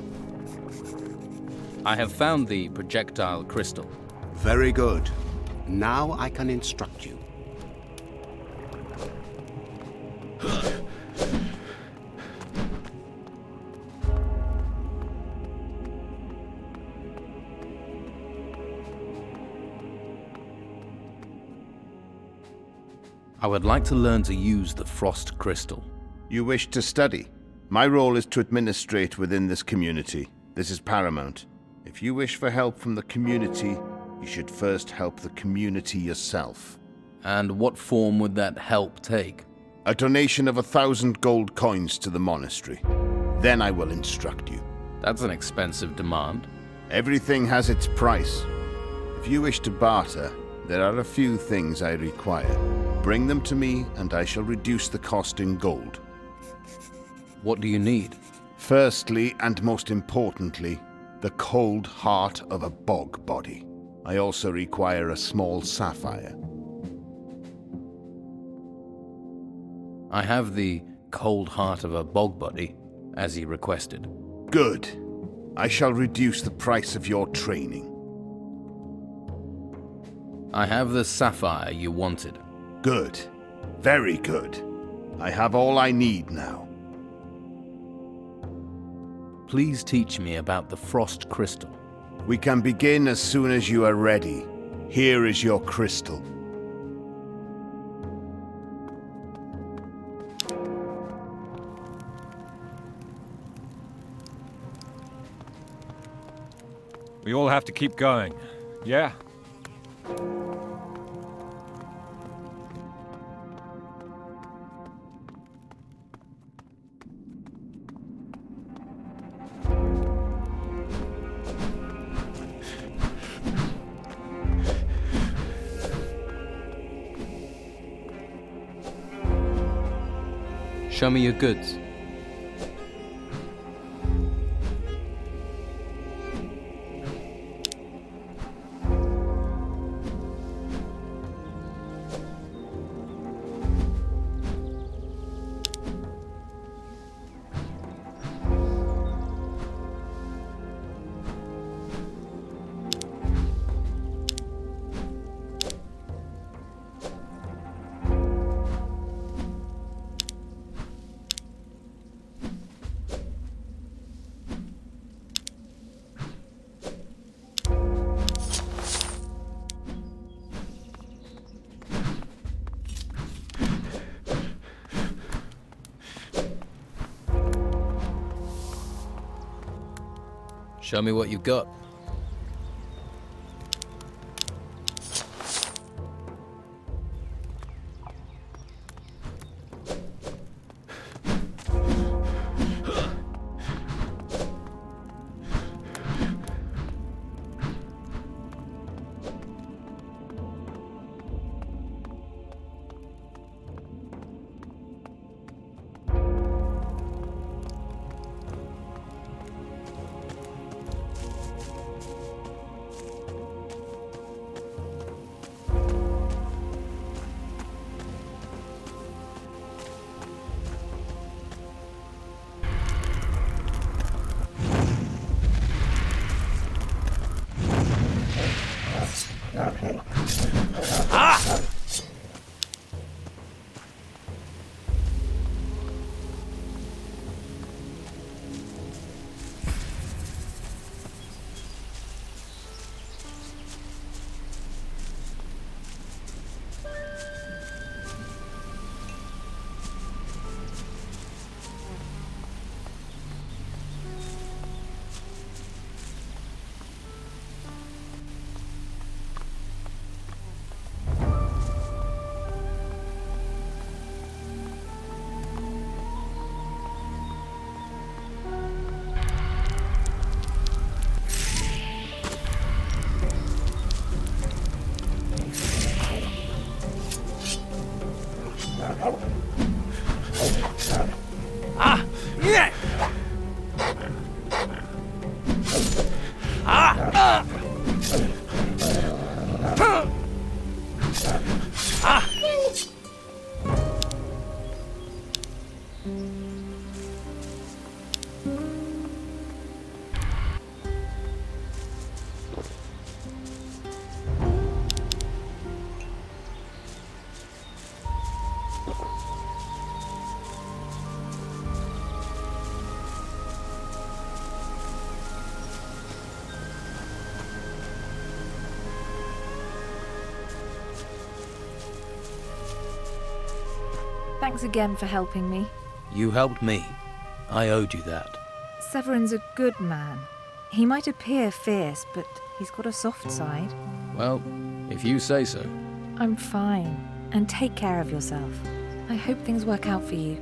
I have found the projectile crystal. Very good. Now I can instruct you. I would like to learn to use the frost crystal. You wish to study? My role is to administrate within this community. This is paramount. If you wish for help from the community, you should first help the community yourself. And what form would that help take? A donation of 1,000 gold coins to the monastery. Then I will instruct you. That's an expensive demand. Everything has its price. If you wish to barter, there are a few things I require. Bring them to me, and I shall reduce the cost in gold. What do you need? Firstly, and most importantly, the cold heart of a bog body. I also require a small sapphire. I have the cold heart of a bog body, as he requested. Good. I shall reduce the price of your training. I have the sapphire you wanted. Good. Very good. I have all I need now. Please teach me about the frost crystal. We can begin as soon as you are ready. Here is your crystal. We all have to keep going. Yeah? Show me your goods. Show me what you've got. Thanks again for helping me. You helped me. I owed you that. Severin's a good man. He might appear fierce, but he's got a soft side. Well, if you say so. I'm fine. And take care of yourself. I hope things work out for you.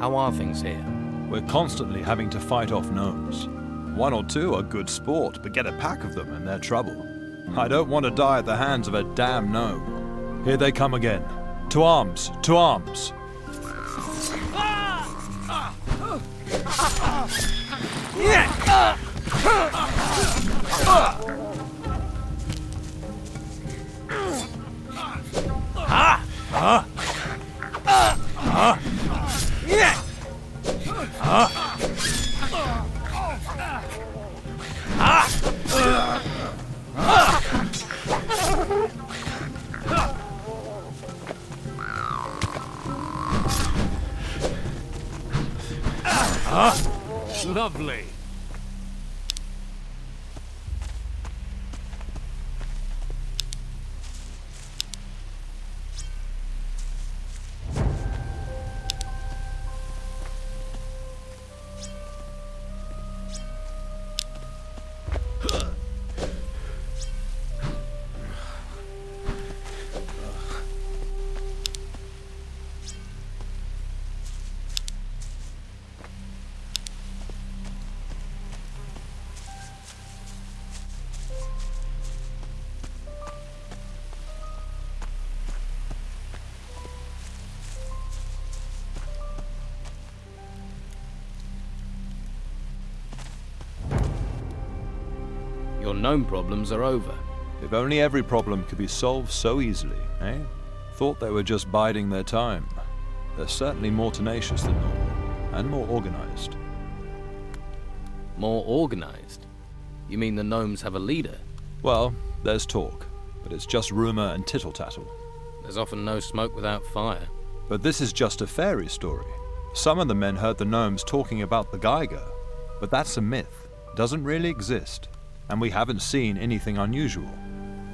How are things here? We're constantly having to fight off gnomes. 1 or 2 are good sport, but get a pack of them and they're trouble. I don't want to die at the hands of a damn gnome. Here they come again. To arms! To arms! Lovely. Your gnome problems are over. If only every problem could be solved so easily, eh? Thought they were just biding their time. They're certainly more tenacious than normal, and more organized. More organized? You mean the gnomes have a leader? Well, there's talk, but it's just rumor and tittle-tattle. There's often no smoke without fire. But this is just a fairy story. Some of the men heard the gnomes talking about the Geiger, but that's a myth. Doesn't really exist, and we haven't seen anything unusual.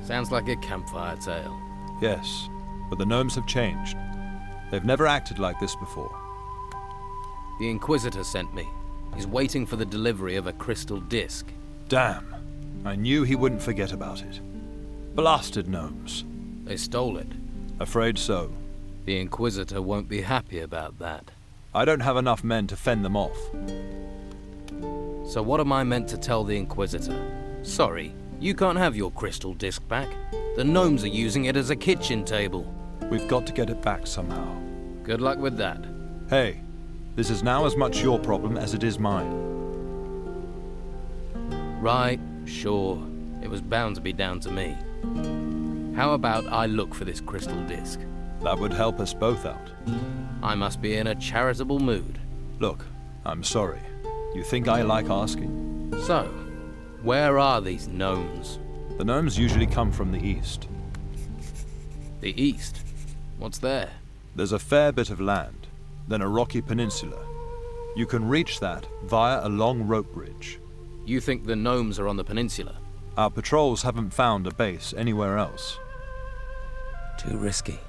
Sounds like a campfire tale. Yes, but the gnomes have changed. They've never acted like this before. The Inquisitor sent me. He's waiting for the delivery of a crystal disc. Damn. I knew he wouldn't forget about it. Blasted gnomes. They stole it. Afraid so. The Inquisitor won't be happy about that. I don't have enough men to fend them off. So what am I meant to tell the Inquisitor? Sorry, you can't have your crystal disc back. The gnomes are using it as a kitchen table. We've got to get it back somehow. Good luck with that. Hey, this is now as much your problem as it is mine. Right, sure. It was bound to be down to me. How about I look for this crystal disc? That would help us both out. I must be in a charitable mood. Look, I'm sorry. You think I like asking? So, where are these gnomes? The gnomes usually come from the east. The east? What's there? There's a fair bit of land, then a rocky peninsula. You can reach that via a long rope bridge. You think the gnomes are on the peninsula? Our patrols haven't found a base anywhere else. Too risky.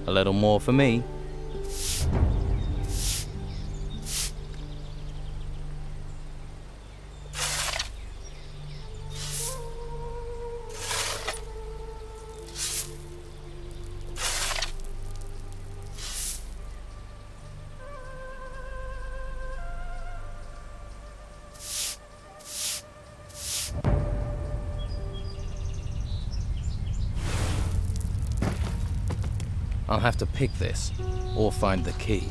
A little more for me. I'll have to pick this, or find the key.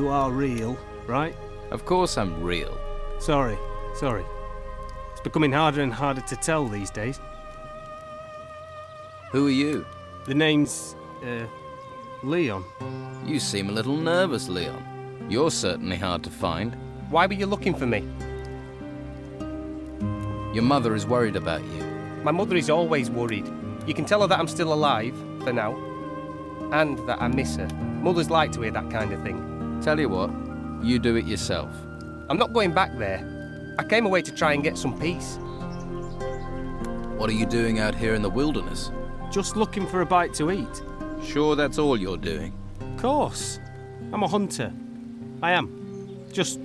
you are real, right? Of course I'm real. Sorry. It's becoming harder and harder to tell these days. Who are you? The name's, Leon. You seem a little nervous, Leon. You're certainly hard to find. Why were you looking for me? Your mother is worried about you. My mother is always worried. You can tell her that I'm still alive, for now. And that I miss her. Mothers like to hear that kind of thing. Tell you what, you do it yourself. I'm not going back there. I came away to try and get some peace. What are you doing out here in the wilderness? Just looking for a bite to eat. Sure that's all you're doing? Of course. I'm a hunter. I am. Just,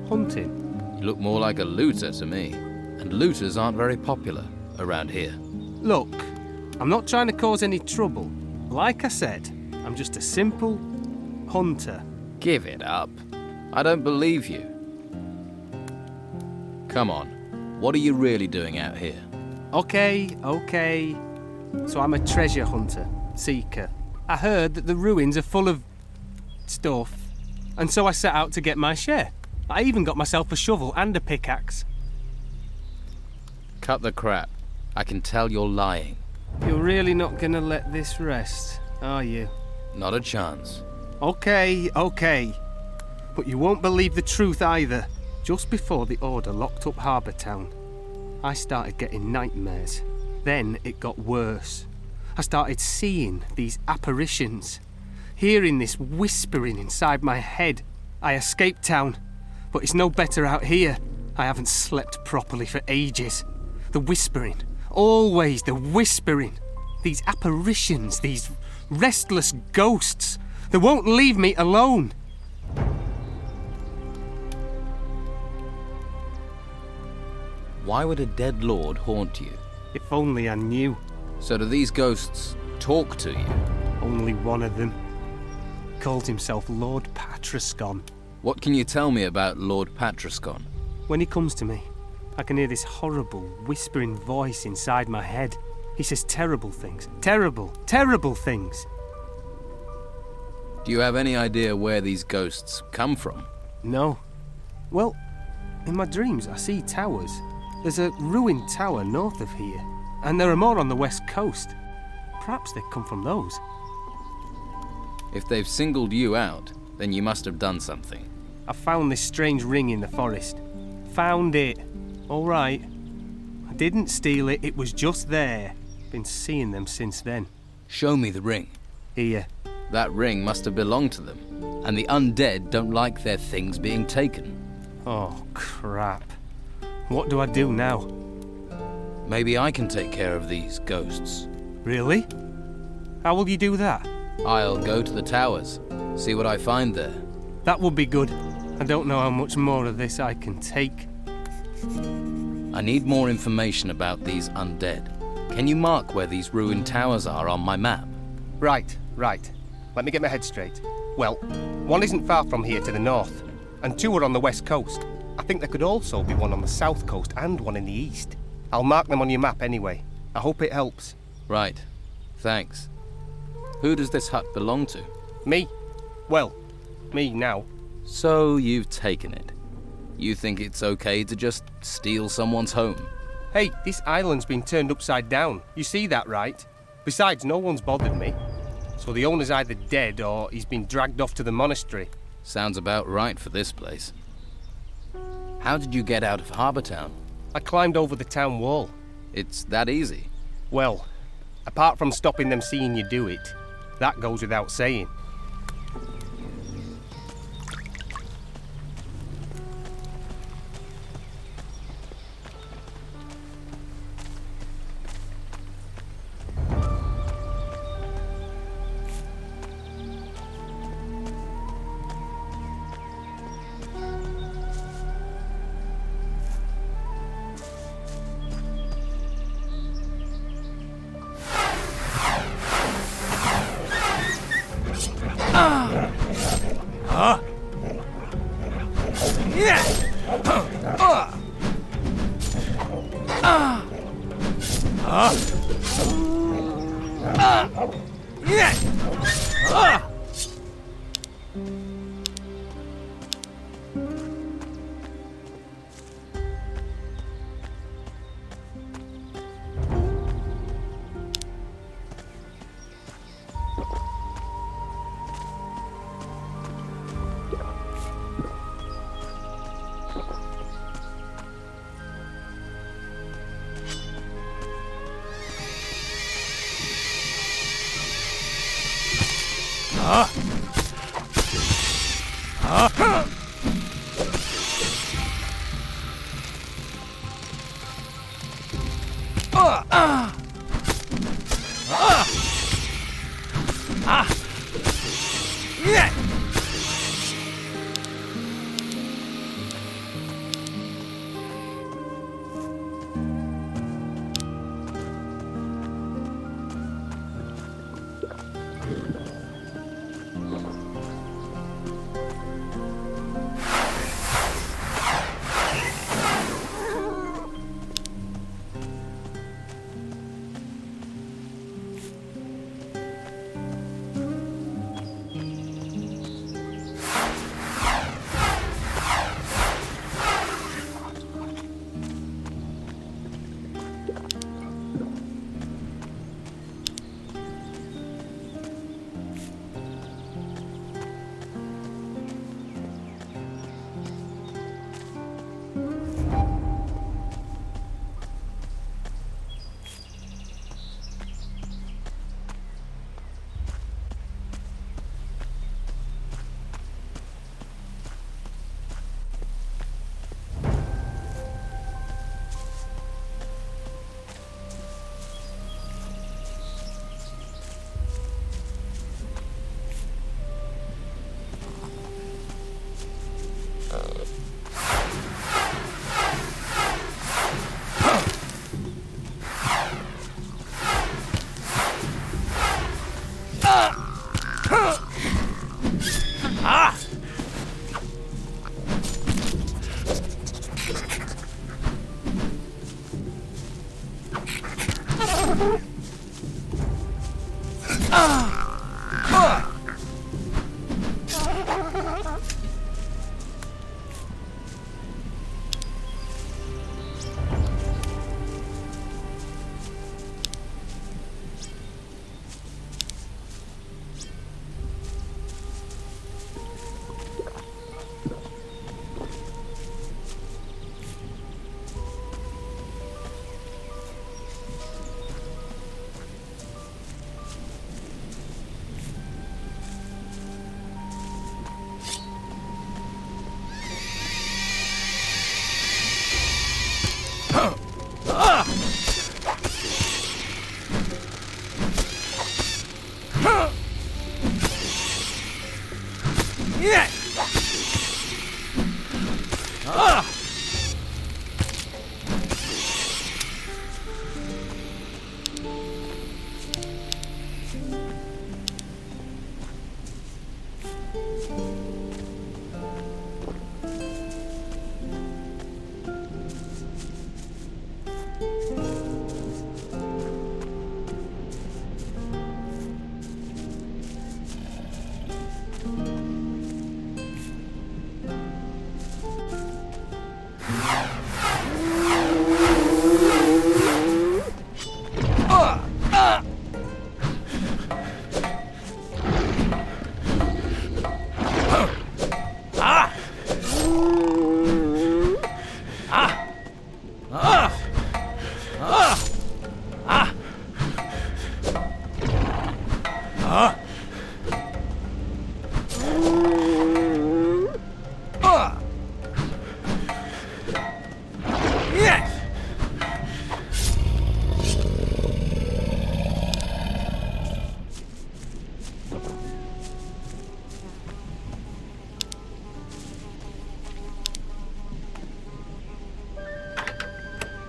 hunting. You look more like a looter to me. And looters aren't very popular around here. Look, I'm not trying to cause any trouble. Like I said, I'm just a simple hunter. Give it up. I don't believe you. Come on. What are you really doing out here? Okay. So I'm a treasure hunter, seeker. I heard that the ruins are full of stuff, and so I set out to get my share. I even got myself a shovel and a pickaxe. Cut the crap. I can tell you're lying. You're really not gonna let this rest, are you? Not a chance. Okay. But you won't believe the truth either. Just before the Order locked up Harbour Town, I started getting nightmares. Then it got worse. I started seeing these apparitions, hearing this whispering inside my head. I escaped town, but it's no better out here. I haven't slept properly for ages. The whispering, always the whispering. These apparitions, these restless ghosts, they won't leave me alone. Why would a dead lord haunt you? If only I knew. So do these ghosts talk to you? Only one of them. Called himself Lord Patrascon. What can you tell me about Lord Patrascon? When he comes to me, I can hear this horrible, whispering voice inside my head. He says terrible things. Terrible things. Do you have any idea where these ghosts come from? No. Well, in my dreams I see towers. There's a ruined tower north of here, and there are more on the west coast. Perhaps they come from those. If they've singled you out, then you must have done something. I found this strange ring in the forest. Found it. All right. I didn't steal it, it was just there. Been seeing them since then. Show me the ring. Here. That ring must have belonged to them, and the undead don't like their things being taken. Oh, crap. What do I do now? Maybe I can take care of these ghosts. Really? How will you do that? I'll go to the towers, see what I find there. That would be good. I don't know how much more of this I can take. I need more information about these undead. Can you mark where these ruined towers are on my map? Right. Let me get my head straight. Well, one isn't far from here to the north, and two are on the west coast. I think there could also be one on the south coast and one in the east. I'll mark them on your map anyway. I hope it helps. Right. Thanks. Who does this hut belong to? Me. Well, me now. So you've taken it. You think it's okay to just steal someone's home? Hey, this island's been turned upside down. You see that, right? Besides, no one's bothered me. So the owner's either dead or he's been dragged off to the monastery. Sounds about right for this place. How did you get out of Harbour Town? I climbed over the town wall. It's that easy? Well, apart from stopping them seeing you do it, that goes without saying.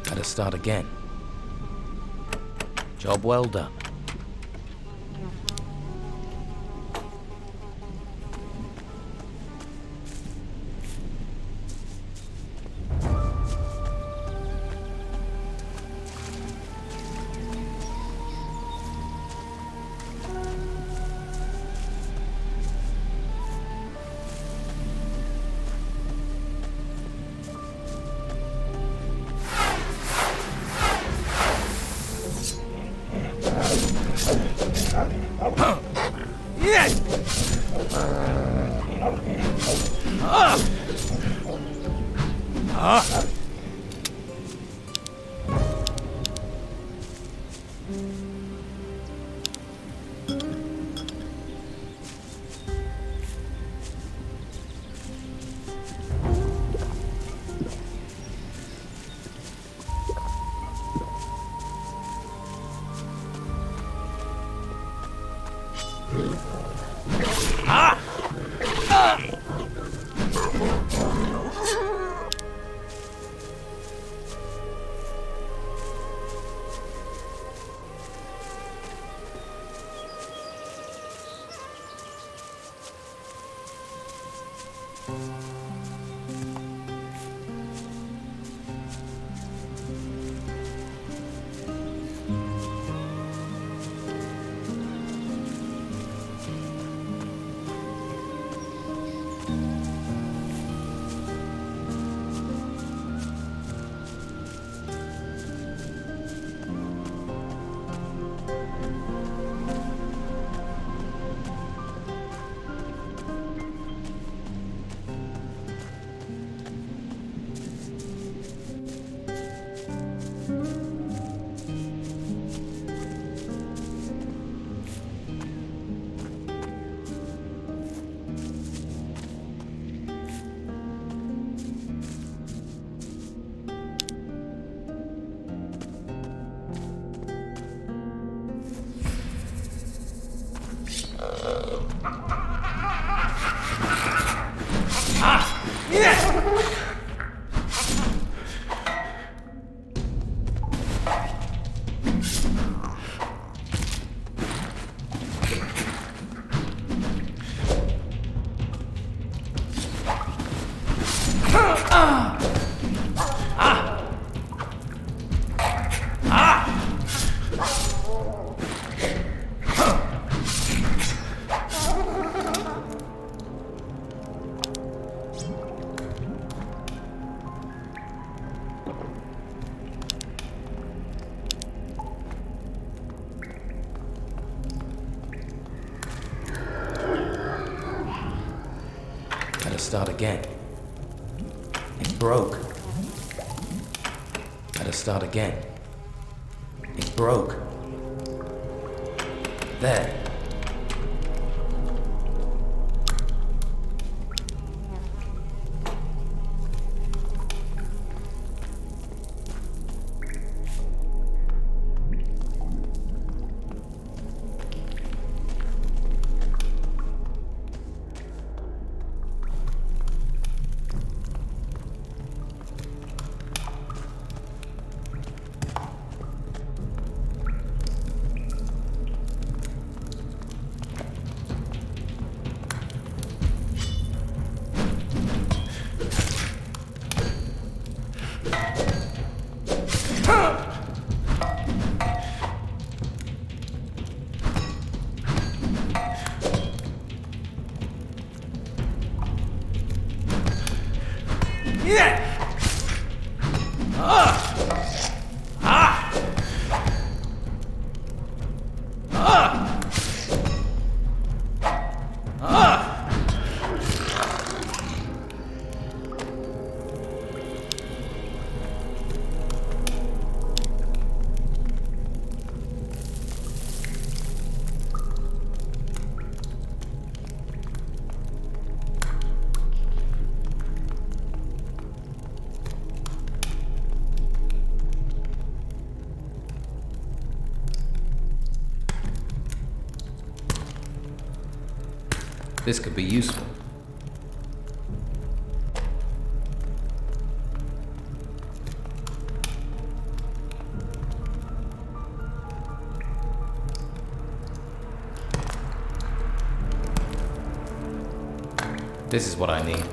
Better start again. Job well done. Start again. It broke. Better start again. It broke. There. This could be useful. This is what I need.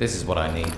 This is what I need.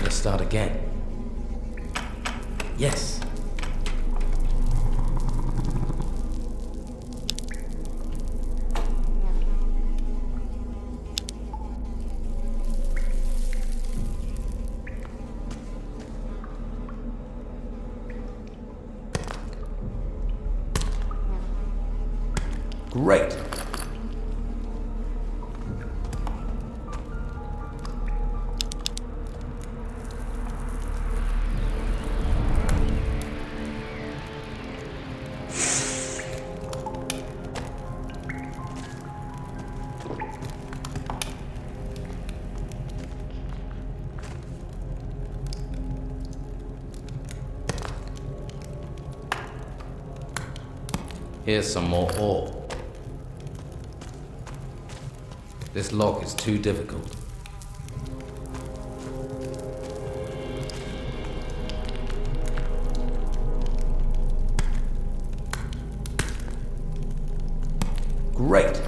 Better start again. Yes. Great. Here's some more ore. This lock is too difficult. Great.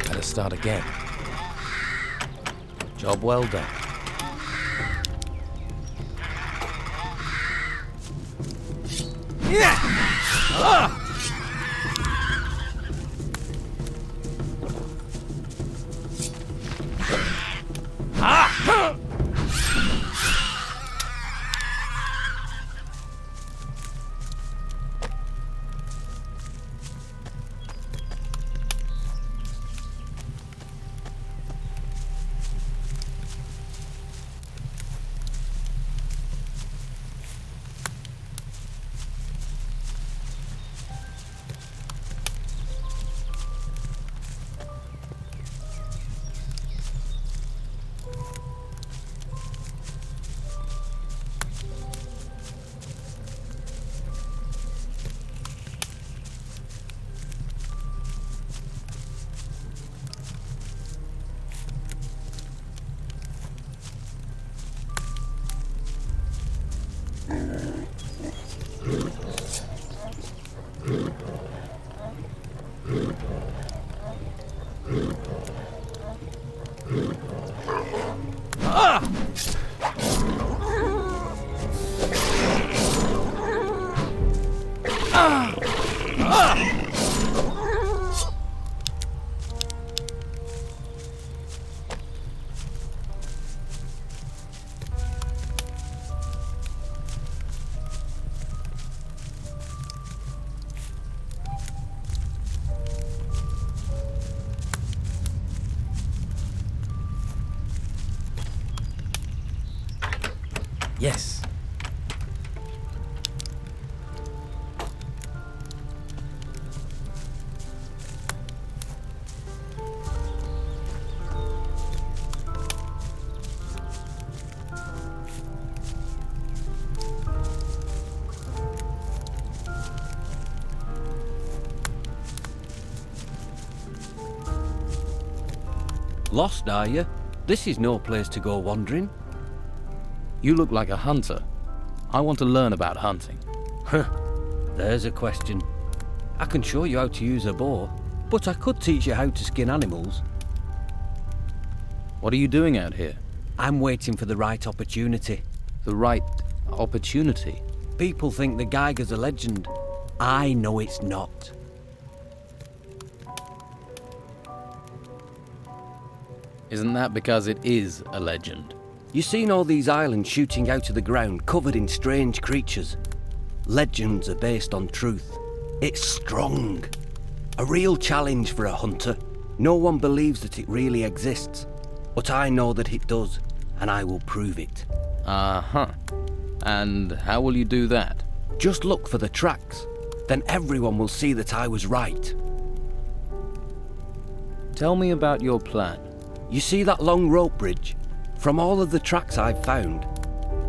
Better start again. Job well done. Yes. Lost, are you? This is no place to go wandering. You look like a hunter. I want to learn about hunting. Huh. There's a question. I can show you how to use a bow, but I could teach you how to skin animals. What are you doing out here? I'm waiting for the right opportunity. The right opportunity? People think the Geiger's a legend. I know it's not. Isn't that because it is a legend? You've seen all these islands shooting out of the ground, covered in strange creatures. Legends are based on truth. It's strong. A real challenge for a hunter. No one believes that it really exists. But I know that it does, and I will prove it. Uh-huh. And how will you do that? Just look for the tracks. Then everyone will see that I was right. Tell me about your plan. You see that long rope bridge? From all of the tracks I've found,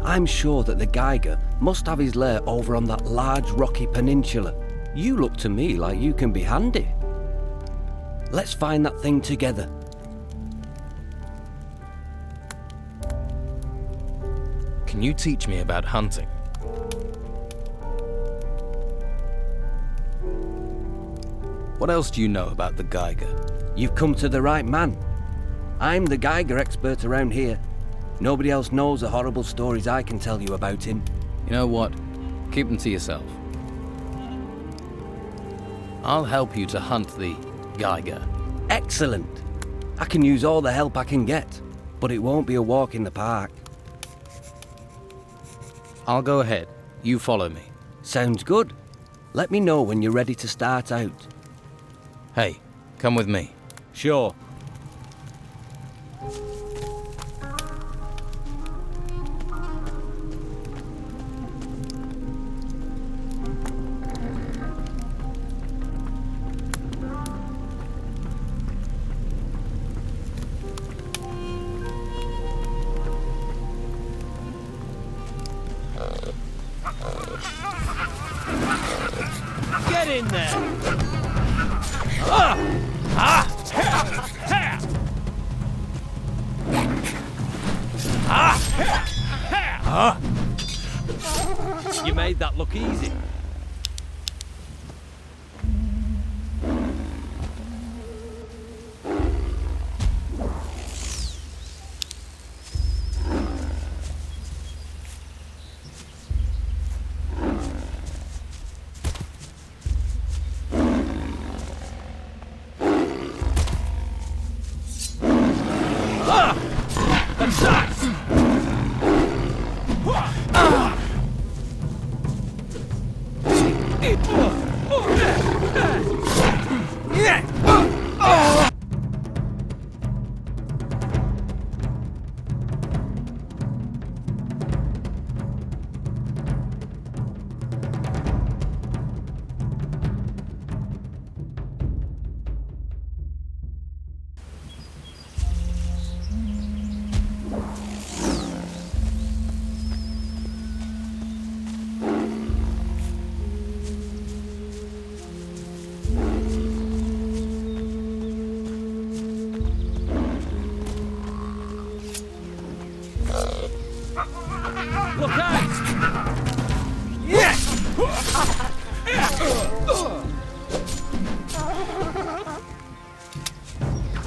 I'm sure that the Geiger must have his lair over on that large rocky peninsula. You look to me like you can be handy. Let's find that thing together. Can you teach me about hunting? What else do you know about the Geiger? You've come to the right man. I'm the Geiger expert around here. Nobody else knows the horrible stories I can tell you about him. You know what? Keep them to yourself. I'll help you to hunt the Geiger. Excellent. I can use all the help I can get, but it won't be a walk in the park. I'll go ahead. You follow me. Sounds good. Let me know when you're ready to start out. Hey, come with me. Sure. Get in there! You made that look easy. Look out!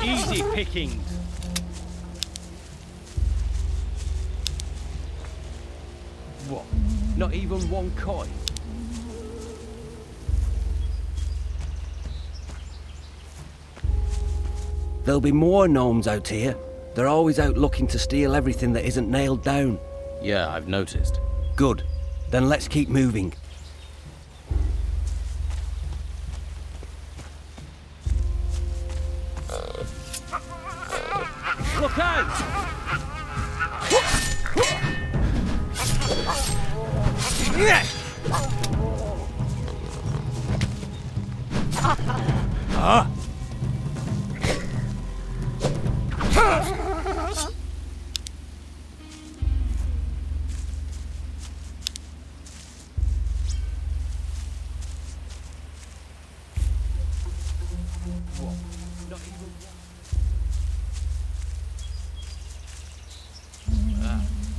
Easy pickings. What? Not even one coin? There'll be more gnomes out here. They're always out looking to steal everything that isn't nailed down. Yeah, I've noticed. Good. Then let's keep moving. Look out! Yeah! Huh?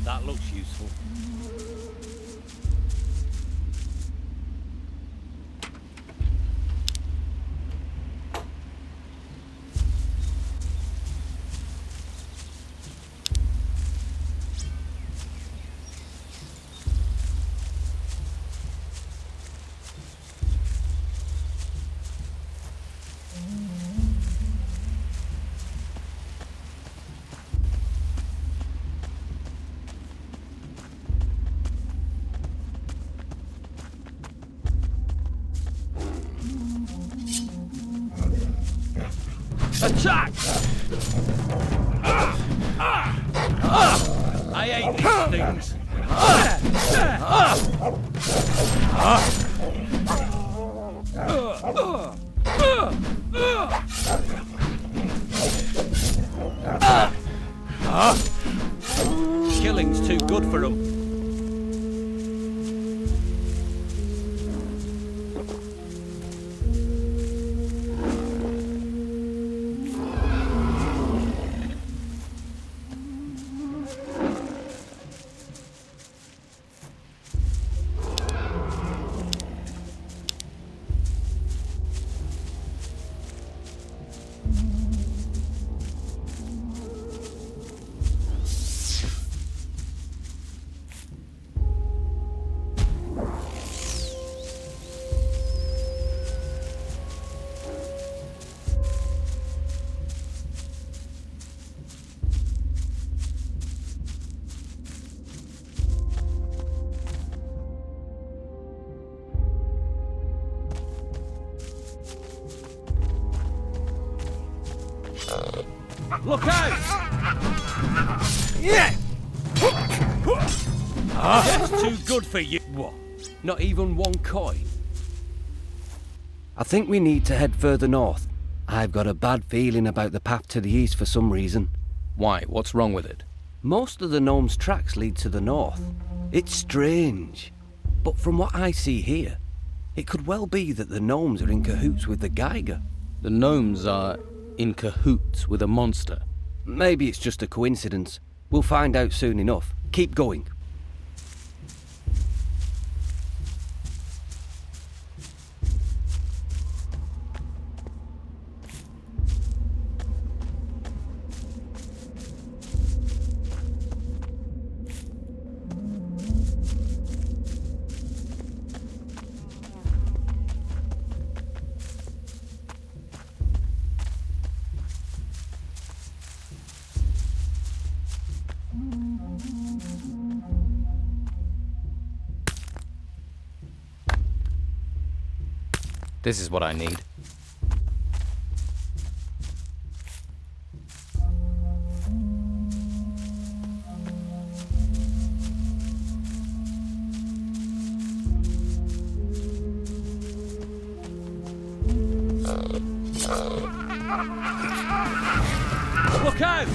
That looks useful. Attack! I hate these things. Killing's too good for them. Look out! Yeah! That's too good for you. What? Not even one coin? I think we need to head further north. I've got a bad feeling about the path to the east for some reason. Why? What's wrong with it? Most of the gnomes' tracks lead to the north. It's strange. But from what I see here, it could well be that the gnomes are in cahoots with the Geiger. The gnomes are in cahoots with a monster. Maybe it's just a coincidence. We'll find out soon enough. Keep going. This is what I need. Look out!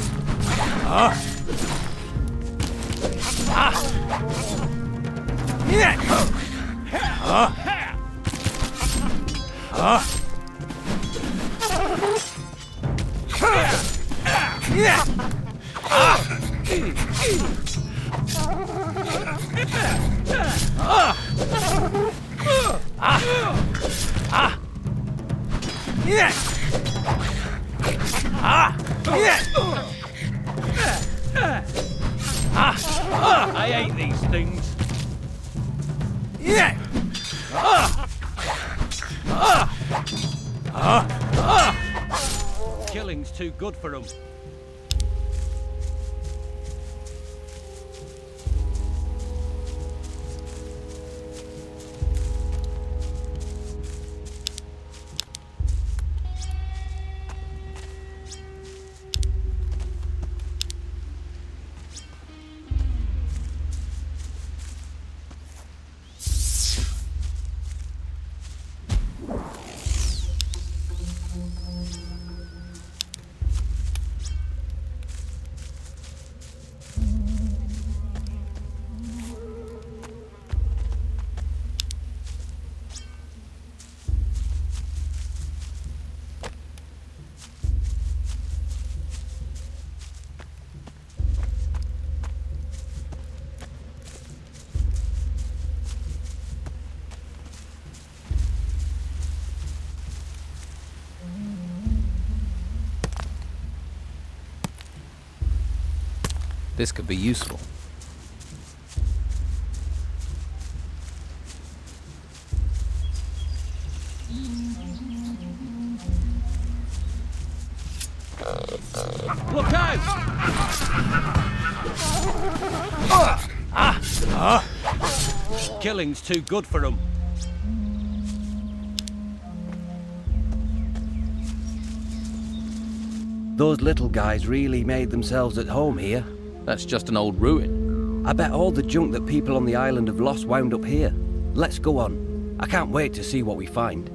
I hate these things. Killing's too good for 'em. This could be useful. Look out! Killing's too good for 'em. Those little guys really made themselves at home here. That's just an old ruin. I bet all the junk that people on the island have lost wound up here. Let's go on. I can't wait to see what we find.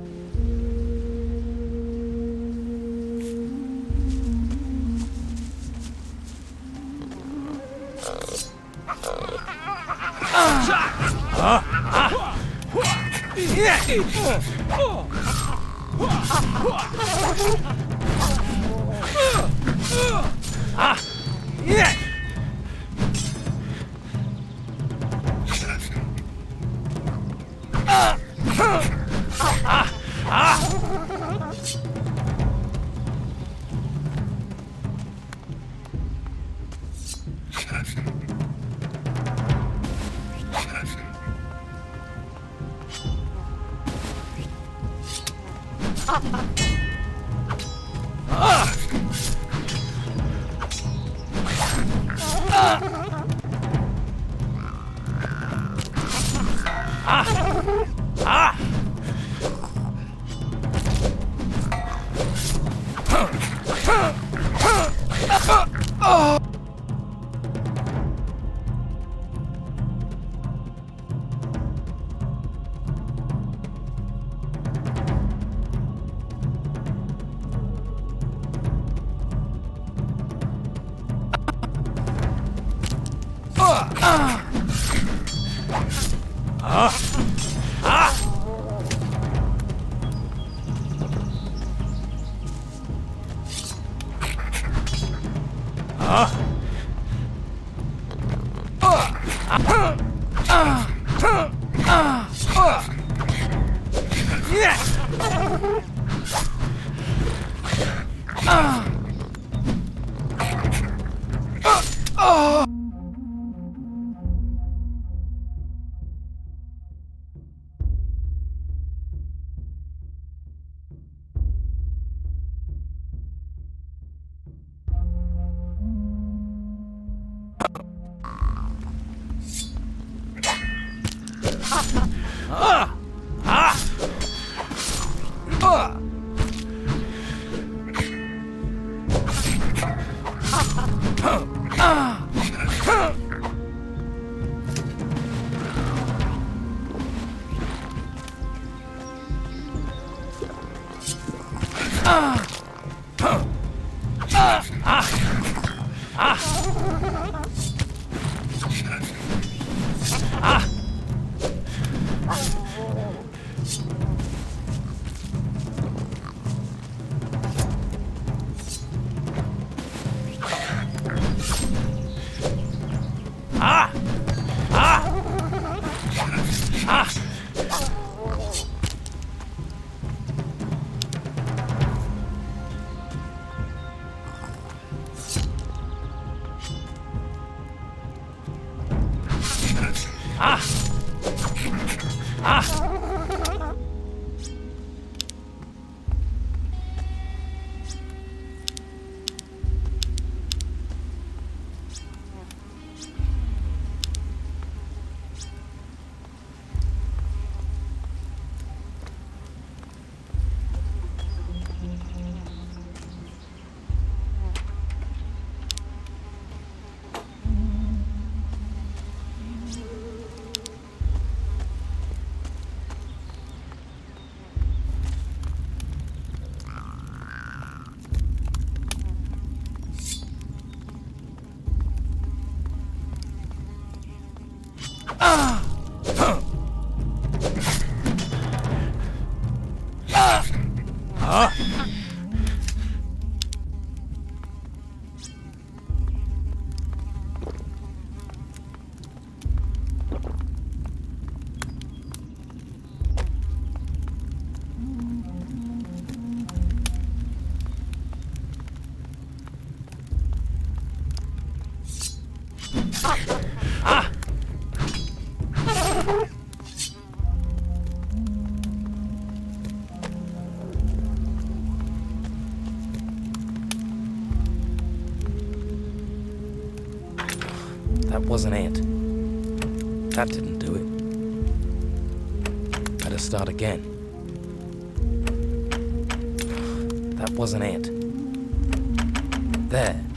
That wasn't it. That didn't do it. Better start again. That wasn't it. There.